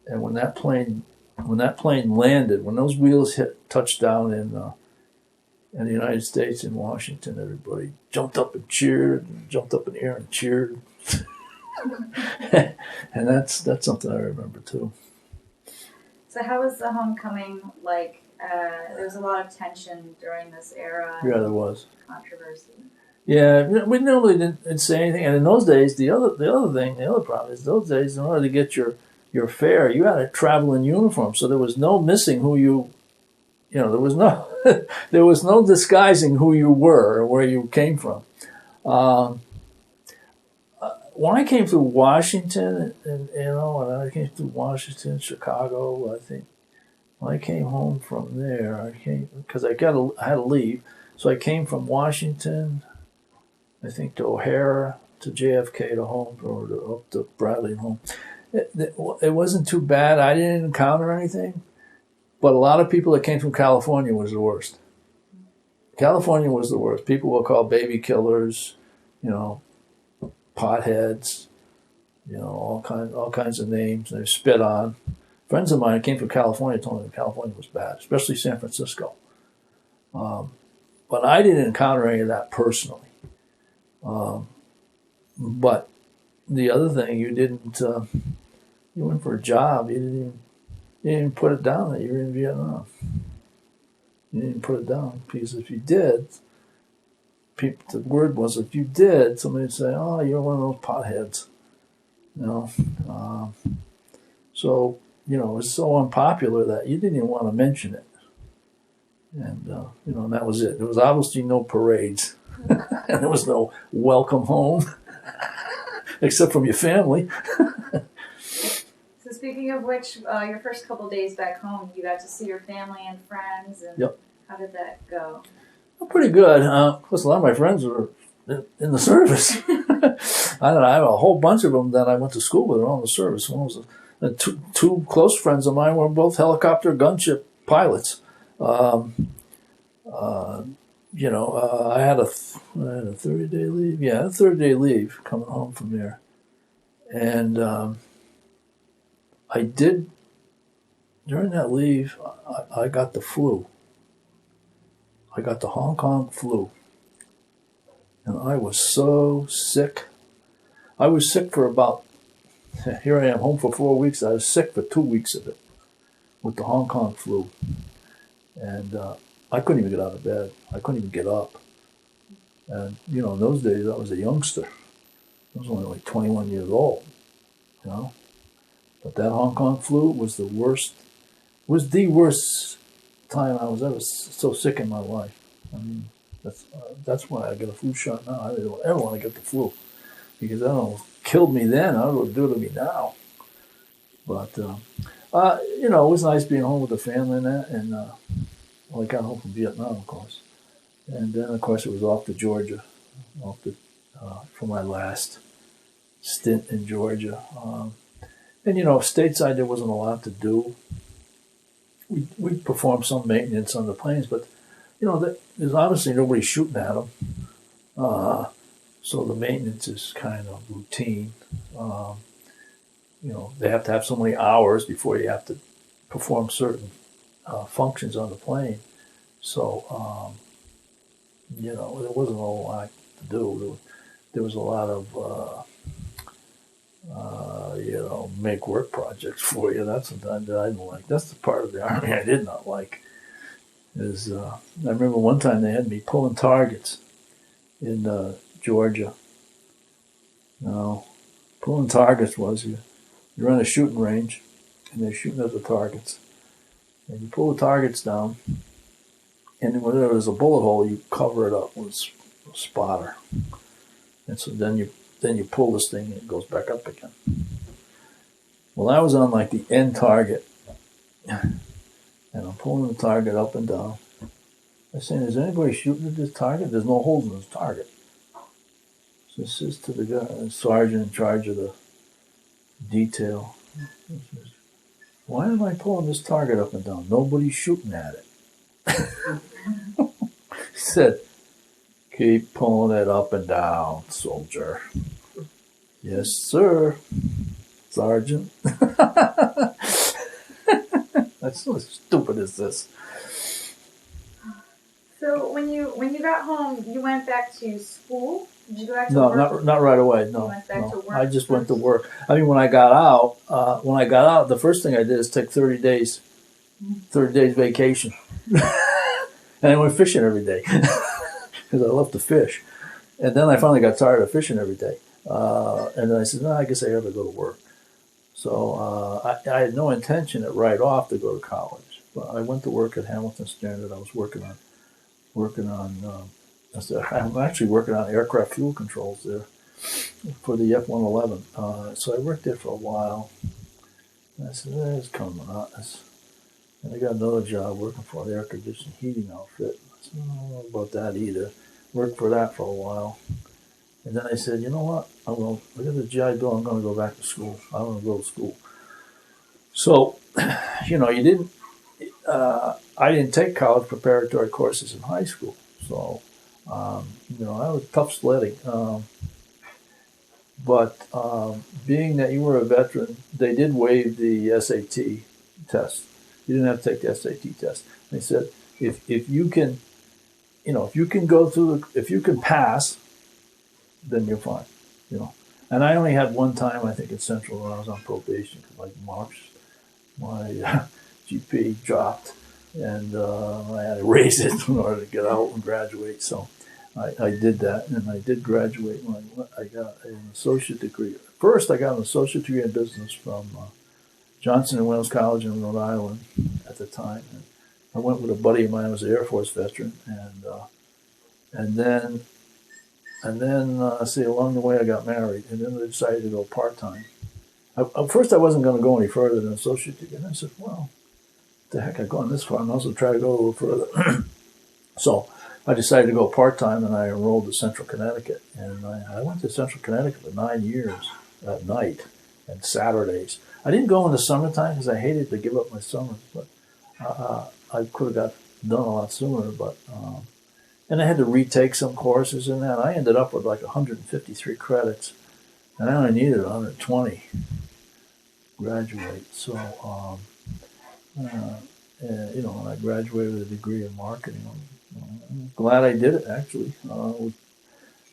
Speaker 2: when that plane landed, when those wheels touched down in the United States in Washington, everybody jumped up and cheered, and jumped up in the air and cheered, and that's something I remember too.
Speaker 1: So how was the homecoming like? There was a lot of tension during this era.
Speaker 2: Yeah, there was
Speaker 1: Controversy.
Speaker 2: Yeah, we normally didn't say anything, and in those days, the other problem is those days, in order to get your fare, you had to travel in uniform, so there was no missing who you there was no there was no disguising who you were or where you came from. When I came through Washington, and when I came through Washington, Chicago, I think when I came home from there, I came because I had to leave, so I came from Washington, I think, to O'Hara, to JFK, to home, or up to Bradley and home. It wasn't too bad. I didn't encounter anything, but a lot of people that came from California was the worst. California was the worst. People were called baby killers, potheads, all kinds of names. They spit on. Friends of mine that came from California told me that California was bad, especially San Francisco. But I didn't encounter any of that personally. But the other thing, you went for a job, you didn't even put it down that you were in Vietnam. You didn't put it down, because if you did, the word was, if you did, somebody would say, oh, you're one of those potheads. So, it was so unpopular that you didn't even want to mention it. And, and that was it. There was obviously no parades. And there was no welcome home, except from your family.
Speaker 1: So speaking of which, your first couple days back home, you got to see your family and friends, and
Speaker 2: Yep.
Speaker 1: How did that go?
Speaker 2: Well, pretty good. Of course, a lot of my friends were in the service. I have a whole bunch of them that I went to school with all in the service. One was two close friends of mine were both helicopter gunship pilots. I had a 30-day leave. Yeah, a 30-day leave coming home from there. And I did, during that leave, I got the flu. I got the Hong Kong flu. And I was so sick. I was sick for about, here I am home for 4 weeks. I was sick for 2 weeks of it with the Hong Kong flu. And I couldn't even get out of bed. I couldn't even get up. And, in those days, I was a youngster. I was only like 21 years old, But that Hong Kong flu was the worst time I was ever so sick in my life. I mean, that's why I get a flu shot now. I don't ever want to get the flu, because that almost killed me then. I don't know what it would do to me now. But, it was nice being home with the family and that. And, I got home from Vietnam, of course. And then, of course, it was off to Georgia, for my last stint in Georgia. And, stateside, there wasn't a lot to do. We performed some maintenance on the planes, but, there's obviously nobody shooting at them. So the maintenance is kind of routine. They have to have so many hours before you have to perform certain functions on the plane. So, there wasn't a whole lot to do. There was a lot of, make work projects for you. That's what I didn't like. That's the part of the Army I did not like. I remember one time they had me pulling targets in Georgia. Pulling targets was you're on a shooting range, and they're shooting at the targets. And you pull the targets down, and when there's a bullet hole, you cover it up with a spotter. And so then you pull this thing, and it goes back up again. Well, I was on like the end target, and I'm pulling the target up and down. I'm saying, is anybody shooting at this target? There's no holes in this target. So this is to the sergeant in charge of the detail. why am I pulling this target up and down? Nobody's shooting at it. He said, keep pulling it up and down, soldier. Yes, sir, Sergeant. That's so stupid as this.
Speaker 1: So when you got home, you went back to school? Did you go back to
Speaker 2: No,
Speaker 1: work?
Speaker 2: not right away.
Speaker 1: You
Speaker 2: No,
Speaker 1: went back to
Speaker 2: no.
Speaker 1: work
Speaker 2: I just went to
Speaker 1: first?
Speaker 2: work. I mean, when I got out, the first thing I did is take 30 days vacation, and I went fishing every day because I love to fish. And then I finally got tired of fishing every day, and then I said, no, I guess I got to go to work. So I had no intention at right off to go to college, but I went to work at Hamilton Standard. I was working on. I'm actually working on aircraft fuel controls there for the F-111. So I worked there for a while. And I said, it's kind of monotonous. And I got another job working for an air conditioning heating outfit. I said, I don't know about that either. Worked for that for a while. And then I said, you know what? I'm going to look at the GI Bill. I'm going to go back to school. I want to go to school. So, I didn't take college preparatory courses in high school. So, I was tough sledding. But being that you were a veteran, they did waive the SAT test. You didn't have to take the SAT test. They said if you can, if you can go through, if you can pass, then you're fine. And I only had one time, I think, at Central when I was on probation because my GP dropped, and I had to raise it in order to get out and graduate. So I did that, and I did graduate. I got an associate degree. First, I got an associate degree in business from Johnson and Wales College in Rhode Island at the time. And I went with a buddy of mine who was an Air Force veteran, and then along the way I got married, and then I decided to go part time. At first, I wasn't going to go any further than associate degree, and I said, well, the heck, I've gone this far, and also try to go a little further. So I decided to go part-time, and I enrolled at Central Connecticut. And I went to Central Connecticut for 9 years at night and Saturdays. I didn't go in the summertime because I hated to give up my summers, but I could have got done a lot sooner. But and I had to retake some courses in that. I ended up with like 153 credits, and I only needed 120 graduate. So, and I graduated with a degree in marketing. I'm glad I did it, actually.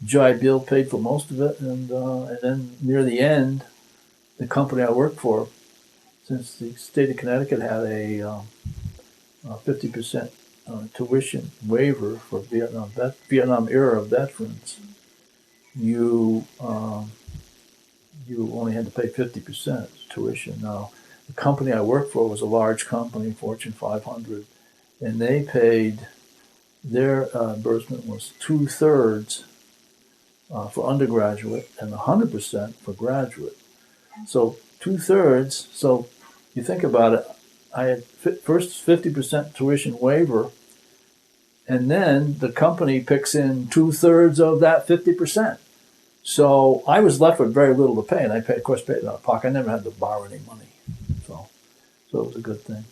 Speaker 2: GI Bill paid for most of it, and then near the end, the company I worked for, since the state of Connecticut had a 50% tuition waiver for Vietnam era veterans, you only had to pay 50% tuition. Now, the company I worked for was a large company, Fortune 500, and they paid. Their reimbursement was 2/3 for undergraduate and 100% for graduate. So 2/3. So you think about it, I had first 50% tuition waiver, and then the company picks in 2/3 of that 50%. So I was left with very little to pay, and I paid, of course, paid it out of pocket. I never had to borrow any money, so it was a good thing.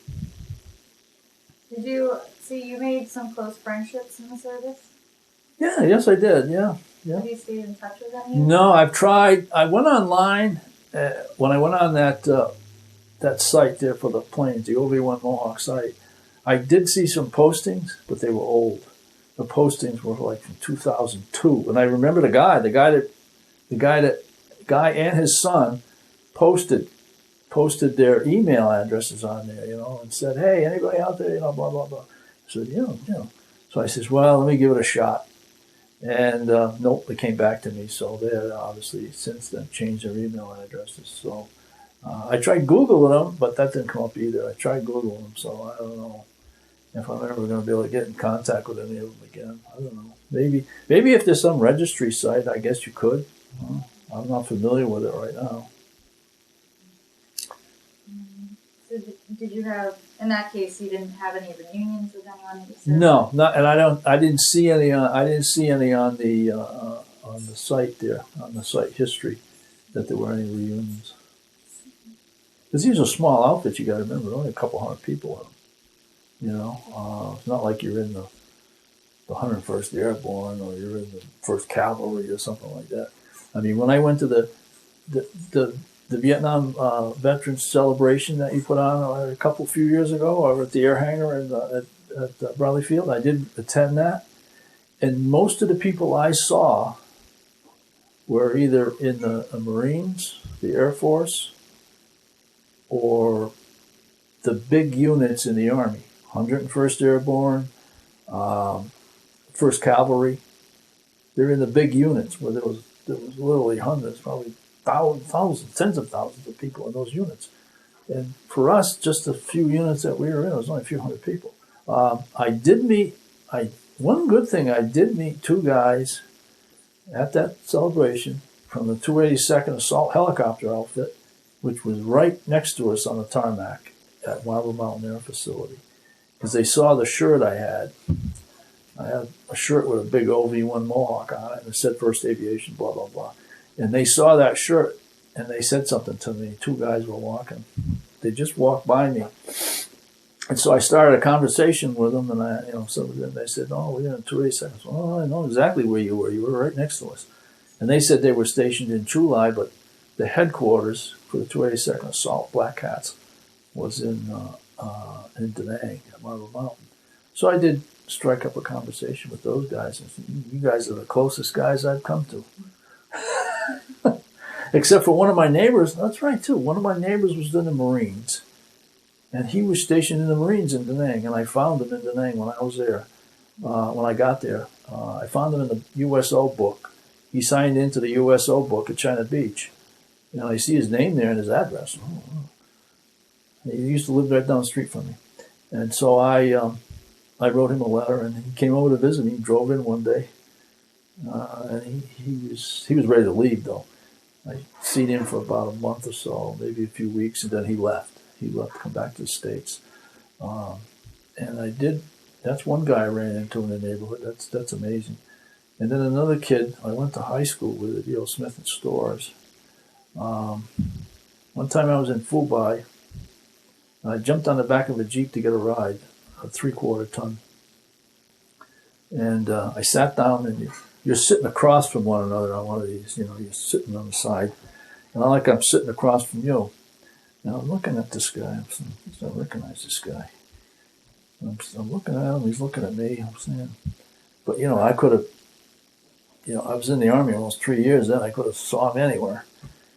Speaker 1: So you made some close friendships in the service?
Speaker 2: Yeah, yes, I did. Yeah.
Speaker 1: Have you stayed in touch with any?
Speaker 2: No, I've tried. I went online when I went on that site there for the planes, the OV1 Mohawk site. I did see some postings, but they were old. The postings were like from 2002, and I remember the guy and his son posted their email addresses on there, and said, "Hey, anybody out there, blah blah blah." I said, So I says, "Well, let me give it a shot." And nope, they came back to me. So they had obviously since then changed their email addresses. So I tried Googling them, but that didn't come up either. I tried Googling them, so I don't know if I'm ever going to be able to get in contact with any of them again. I don't know. Maybe if there's some registry site, I guess you could. I'm not familiar with it right now.
Speaker 1: So did you have, in that case, you didn't have any reunions with anyone that you said?
Speaker 2: No, I didn't see any. I didn't see any on the site there, on the site history, that there were any reunions. Because these are small outfits, you got to remember, only a couple hundred people in them. You know, it's not like you're in the 101st Airborne or you're in the 1st Cavalry or something like that. I mean, when I went to the Vietnam Veterans Celebration that you put on a few years ago over at the air hangar at Bradley Field, I did attend that. And most of the people I saw were either in the Marines, the Air Force, or the big units in the Army, 101st Airborne, 1st Cavalry. They're in the big units where there was literally hundreds, probably thousands, tens of thousands of people in those units. And for us, just a few units that we were in, it was only a few hundred people. One good thing, I did meet two guys at that celebration from the 282nd Assault Helicopter Outfit, which was right next to us on the tarmac at Marble Mountain Air Facility. Because they saw the shirt I had. I had a shirt with a big OV1 Mohawk on it, and it said First Aviation, blah, blah, blah. And they saw that shirt, and they said something to me. Two guys were walking. They just walked by me. And so I started a conversation with them, and some of them, they said, "Oh, we're in 282nd." "Oh, I know exactly where you were. You were right next to us." And they said they were stationed in Chu Lai, but the headquarters for the 282nd Assault Black Hats was in Da Nang at Marble Mountain. So I did strike up a conversation with those guys and said, "You guys are the closest guys I've come to." Except for one of my neighbors. That's right, too. One of my neighbors was in the Marines. And he was stationed in the Marines in Da Nang, and I found him in Da Nang when I was there. When I got there, I found him in the USO book. He signed into the USO book at China Beach. And I see his name there and his address. He used to live right down the street from me. And so I wrote him a letter, and he came over to visit me. He drove in one day, and he was ready to leave, though. I seen him for about a month or so, maybe a few weeks, and then he left. He left to come back to the States. And that's one guy I ran into in the neighborhood. That's amazing. And then another kid I went to high school with at E.O. Smith and Storrs. One time I was in Fubai, and I jumped on the back of a Jeep to get a ride, a 3/4 ton. And I sat down, and you're sitting across from one another on one of these, you're sitting on the side. And I'm sitting across from you. And I'm looking at this guy. I'm saying, I recognize this guy. I'm looking at him. He's looking at me. I'm saying, but I could have, I was in the Army almost 3 years. Then I could have saw him anywhere.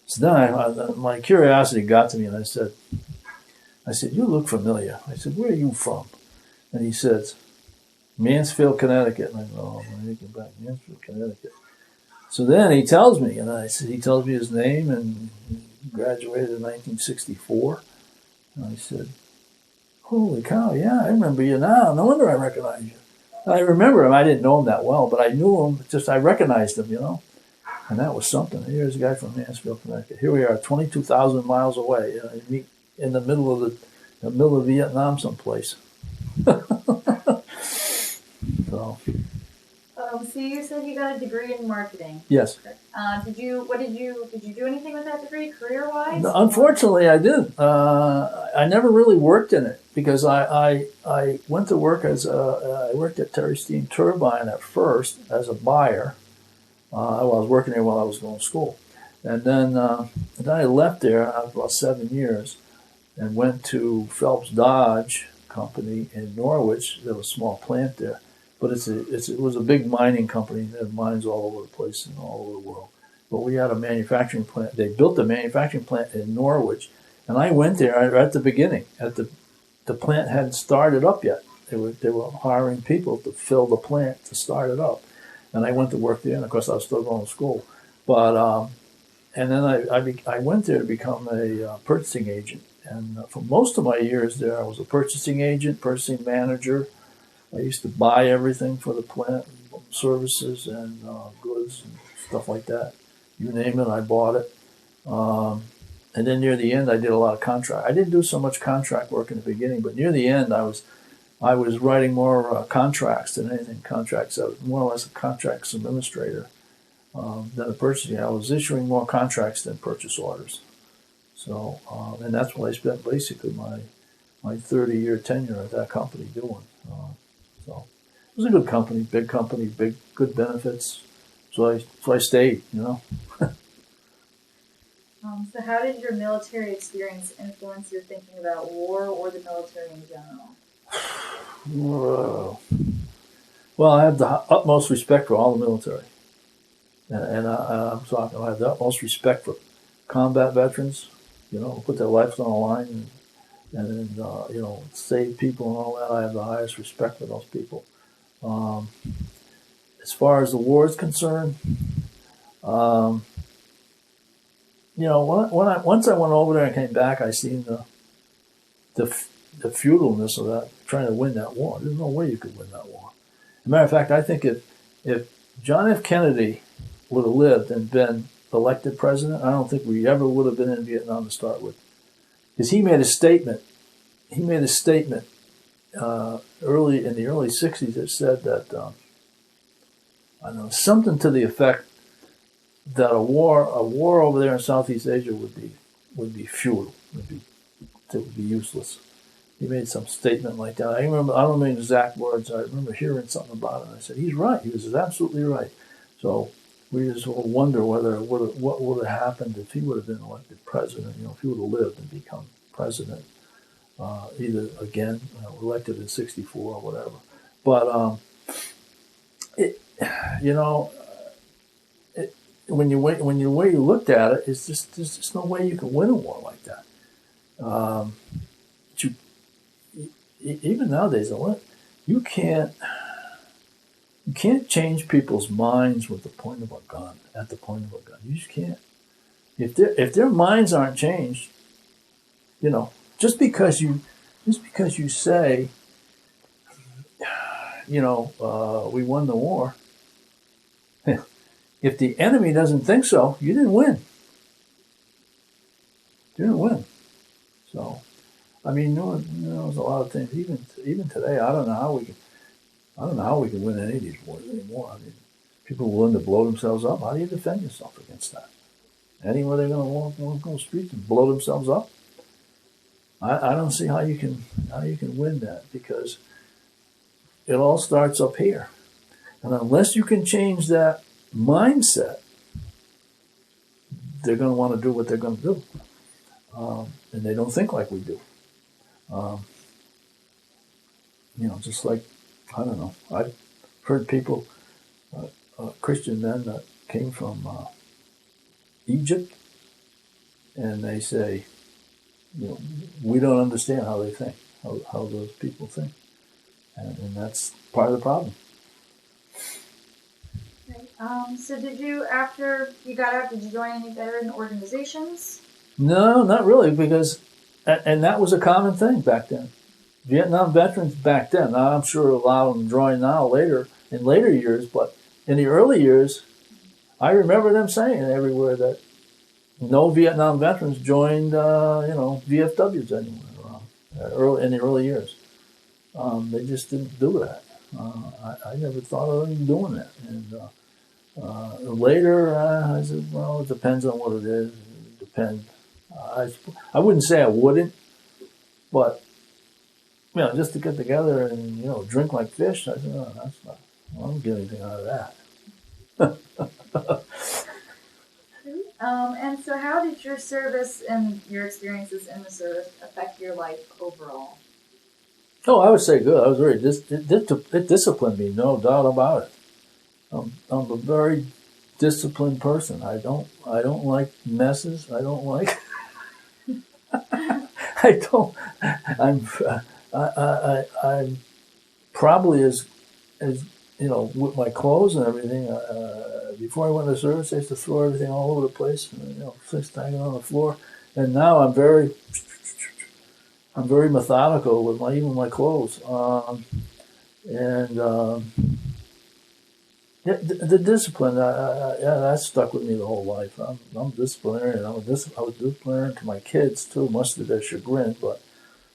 Speaker 2: So then my curiosity got to me, and I said, "You look familiar." I said, "Where are you from?" And he says, "Mansfield, Connecticut." And I go, "Oh, I'm thinking back, Mansfield, Connecticut." So then he tells me, he tells me his name, and he graduated in 1964. And I said, "Holy cow, yeah, I remember you now. No wonder I recognize you." And I remember him. I didn't know him that well, but I knew him. I recognized him, And that was something. Here's a guy from Mansfield, Connecticut. Here we are, 22,000 miles away. I meet in the middle of Vietnam someplace. So.
Speaker 1: So you said you got a degree in marketing.
Speaker 2: Yes.
Speaker 1: Did you do anything with that degree career-wise?
Speaker 2: No, unfortunately, I didn't. I never really worked in it because I went to work I worked at Terry Steam Turbine at first as a buyer. I was working there while I was going to school. And then I left there after about 7 years and went to Phelps Dodge Company in Norwich. There was a small plant there. But it was a big mining company. They had mines all over the place and all over the world. But we had a manufacturing plant. They built a manufacturing plant in Norwich. And I went there at the beginning. The plant hadn't started up yet. They were hiring people to fill the plant to start it up. And I went to work there. And, of course, I was still going to school. But and then I went there to become a purchasing agent. And for most of my years there, I was a purchasing agent, purchasing manager. I used to buy everything for the plant, services and goods and stuff like that. You name it, I bought it. And then near the end, I did a lot of contract. I didn't do so much contract work in the beginning, but near the end, I was writing more contracts than anything. Contracts. I was more or less a contracts administrator than a purchasing. I was issuing more contracts than purchase orders. So, and that's what I spent basically my 30-year tenure at that company doing. So it was a good company, good benefits. So I stayed, you know.
Speaker 1: So how did your military experience influence your thinking about war or the military in general?
Speaker 2: Well, I have the utmost respect for all the military. And I'm talking, I have the utmost respect for combat veterans, you know, put their lives on the line and you know, save people and all that. I have the highest respect for those people. As far as the war is concerned, um, you know, once I went over there and came back, I seen the futileness of that, trying to win that war. There's no way you could win that war. As a matter of fact, I think if John F. Kennedy would have lived and been elected president, I don't think we ever would have been in Vietnam to start with, because he made a statement. He made a statement early in the early '60s that said that I don't know, something to the effect that a war over there in Southeast Asia would be futile, it would be useless. He made some statement like that. I don't remember the exact words. I remember hearing something about it. And I said, he's right. He was absolutely right. So we just wonder what would have happened if he would have been elected president. You know, if he would have lived and become president, either again, elected in '64 or whatever. But you know, when you way you looked at it, it's just there's just no way you can win a war like that. Even nowadays, you can't change people's minds with the point of a gun. At the point of a gun, you just can't. If their minds aren't changed, you know, just because you say, you know, we won the war. If the enemy doesn't think so, you didn't win. You didn't win. So, I mean, there's a lot of things. Even today, I don't know how we can win any of these wars anymore. I mean, people are willing to blow themselves up. How do you defend yourself against that? Anywhere they're going to walk on the street and blow themselves up? I don't see how you can win that, because it all starts up here, and unless you can change that mindset, they're going to want to do what they're going to do, and they don't think like we do. You know, just like, I don't know, I've heard people, Christian men that came from Egypt, and they say, you know, we don't understand how they think, how those people think, and that's part of the problem.
Speaker 1: So did you, after you got out, did you join any veteran organizations?
Speaker 2: No, not really, because, and that was a common thing back then. Vietnam veterans back then, now I'm sure a lot of them join now in later years, but in the early years, I remember them saying everywhere that no Vietnam veterans joined, VFWs anywhere in the early years. They just didn't do that. I never thought of them doing that. And later, I said, well, it depends on what it is. It depends. I wouldn't say I wouldn't, but you know, just to get together and, you know, drink like fish, I said, no, that's not. I don't get anything out of that.
Speaker 1: And so how did your service and your experiences in the service affect your life overall?
Speaker 2: Oh, I would say good. I was very it disciplined me, no doubt about it. I'm a very disciplined person. I don't like messes. I don't like. I don't. I'm probably as you know, with my clothes and everything. Before I went to service, I used to throw everything all over the place, you know, things hanging on the floor. And now I'm very methodical with even my clothes. The discipline, that stuck with me the whole life. I'm a disciplinarian. I was disciplinarian to my kids too, much to their chagrin, but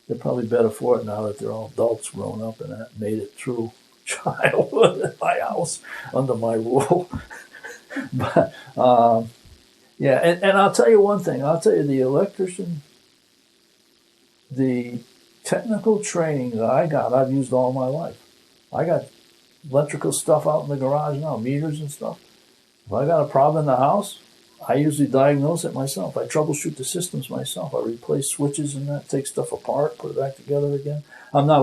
Speaker 2: they're probably better for it now that they're all adults grown up and that made it through childhood in my house under my rule. But Yeah, and I'll tell you one thing. I'll tell you the electrician, the technical training that I got, I've used all my life. I got electrical stuff out in the garage now, meters and stuff. If I got a problem in the house, I usually diagnose it myself. I troubleshoot the systems myself. I replace switches and that, take stuff apart, put it back together again. I'm not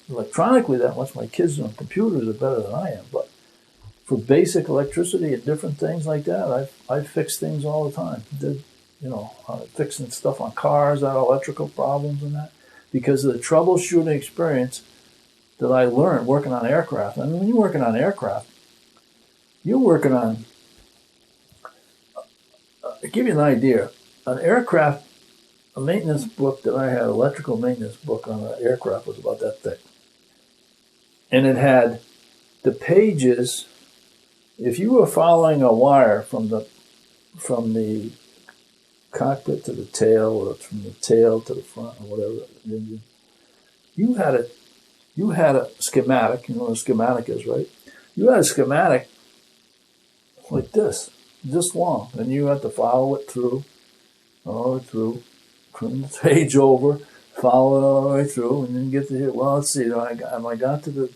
Speaker 2: electronically that much. My kids on computers are better than I am, but for basic electricity and different things like that, I fix things all the time. Fixing stuff on cars, that electrical problems and that, because of the troubleshooting experience that I learned working on aircraft. I mean, when you're working on aircraft, you're working on. To give you an idea, an aircraft, a maintenance book that I had, electrical maintenance book on an aircraft was about that thick, and it had the pages. If you were following a wire from the cockpit to the tail, or from the tail to the front, or whatever, you had a schematic. You know what a schematic is, right? You had a schematic like this long, and you had to follow it through, turn the page over, follow it all the way through, and then get to here. Well, let's see. Am I got to the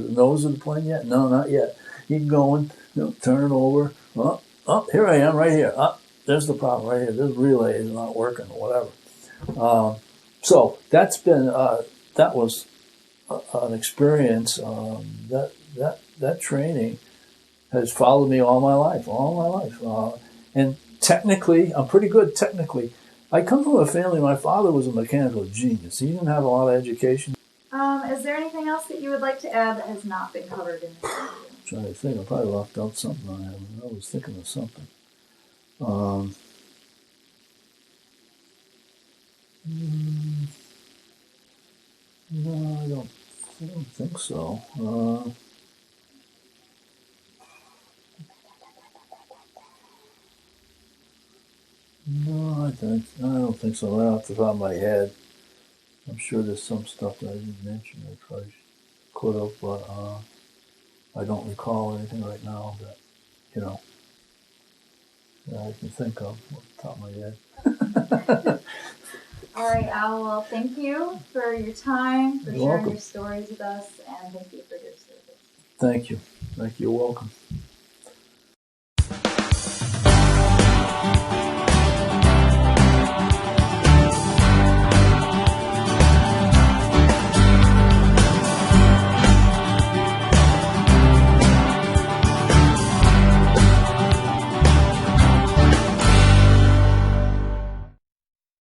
Speaker 2: nose of the plane yet? No, not yet. Keep going. Turn it over. Here I am, right here. There's the problem right here. This relay is not working, or whatever. So that's been that was an experience. That training has followed me all my life. And technically, I'm pretty good technically. I come from a family, my father was a mechanical genius. He didn't have a lot of education.
Speaker 1: Is there anything else that you would like to add that has not been covered in this interview?
Speaker 2: I'm trying to think. I probably left out something on him. I was thinking of something. No, I don't think so. No, I don't think so. Right off the top of my head, I'm sure there's some stuff that I didn't mention. I probably could have, but I don't recall anything right now that that I can think of off the top of my head.
Speaker 1: All right, Al. Well, thank you for your time, for
Speaker 2: You're
Speaker 1: sharing
Speaker 2: welcome.
Speaker 1: your stories with us, and thank you for your service.
Speaker 2: Thank you. You're welcome.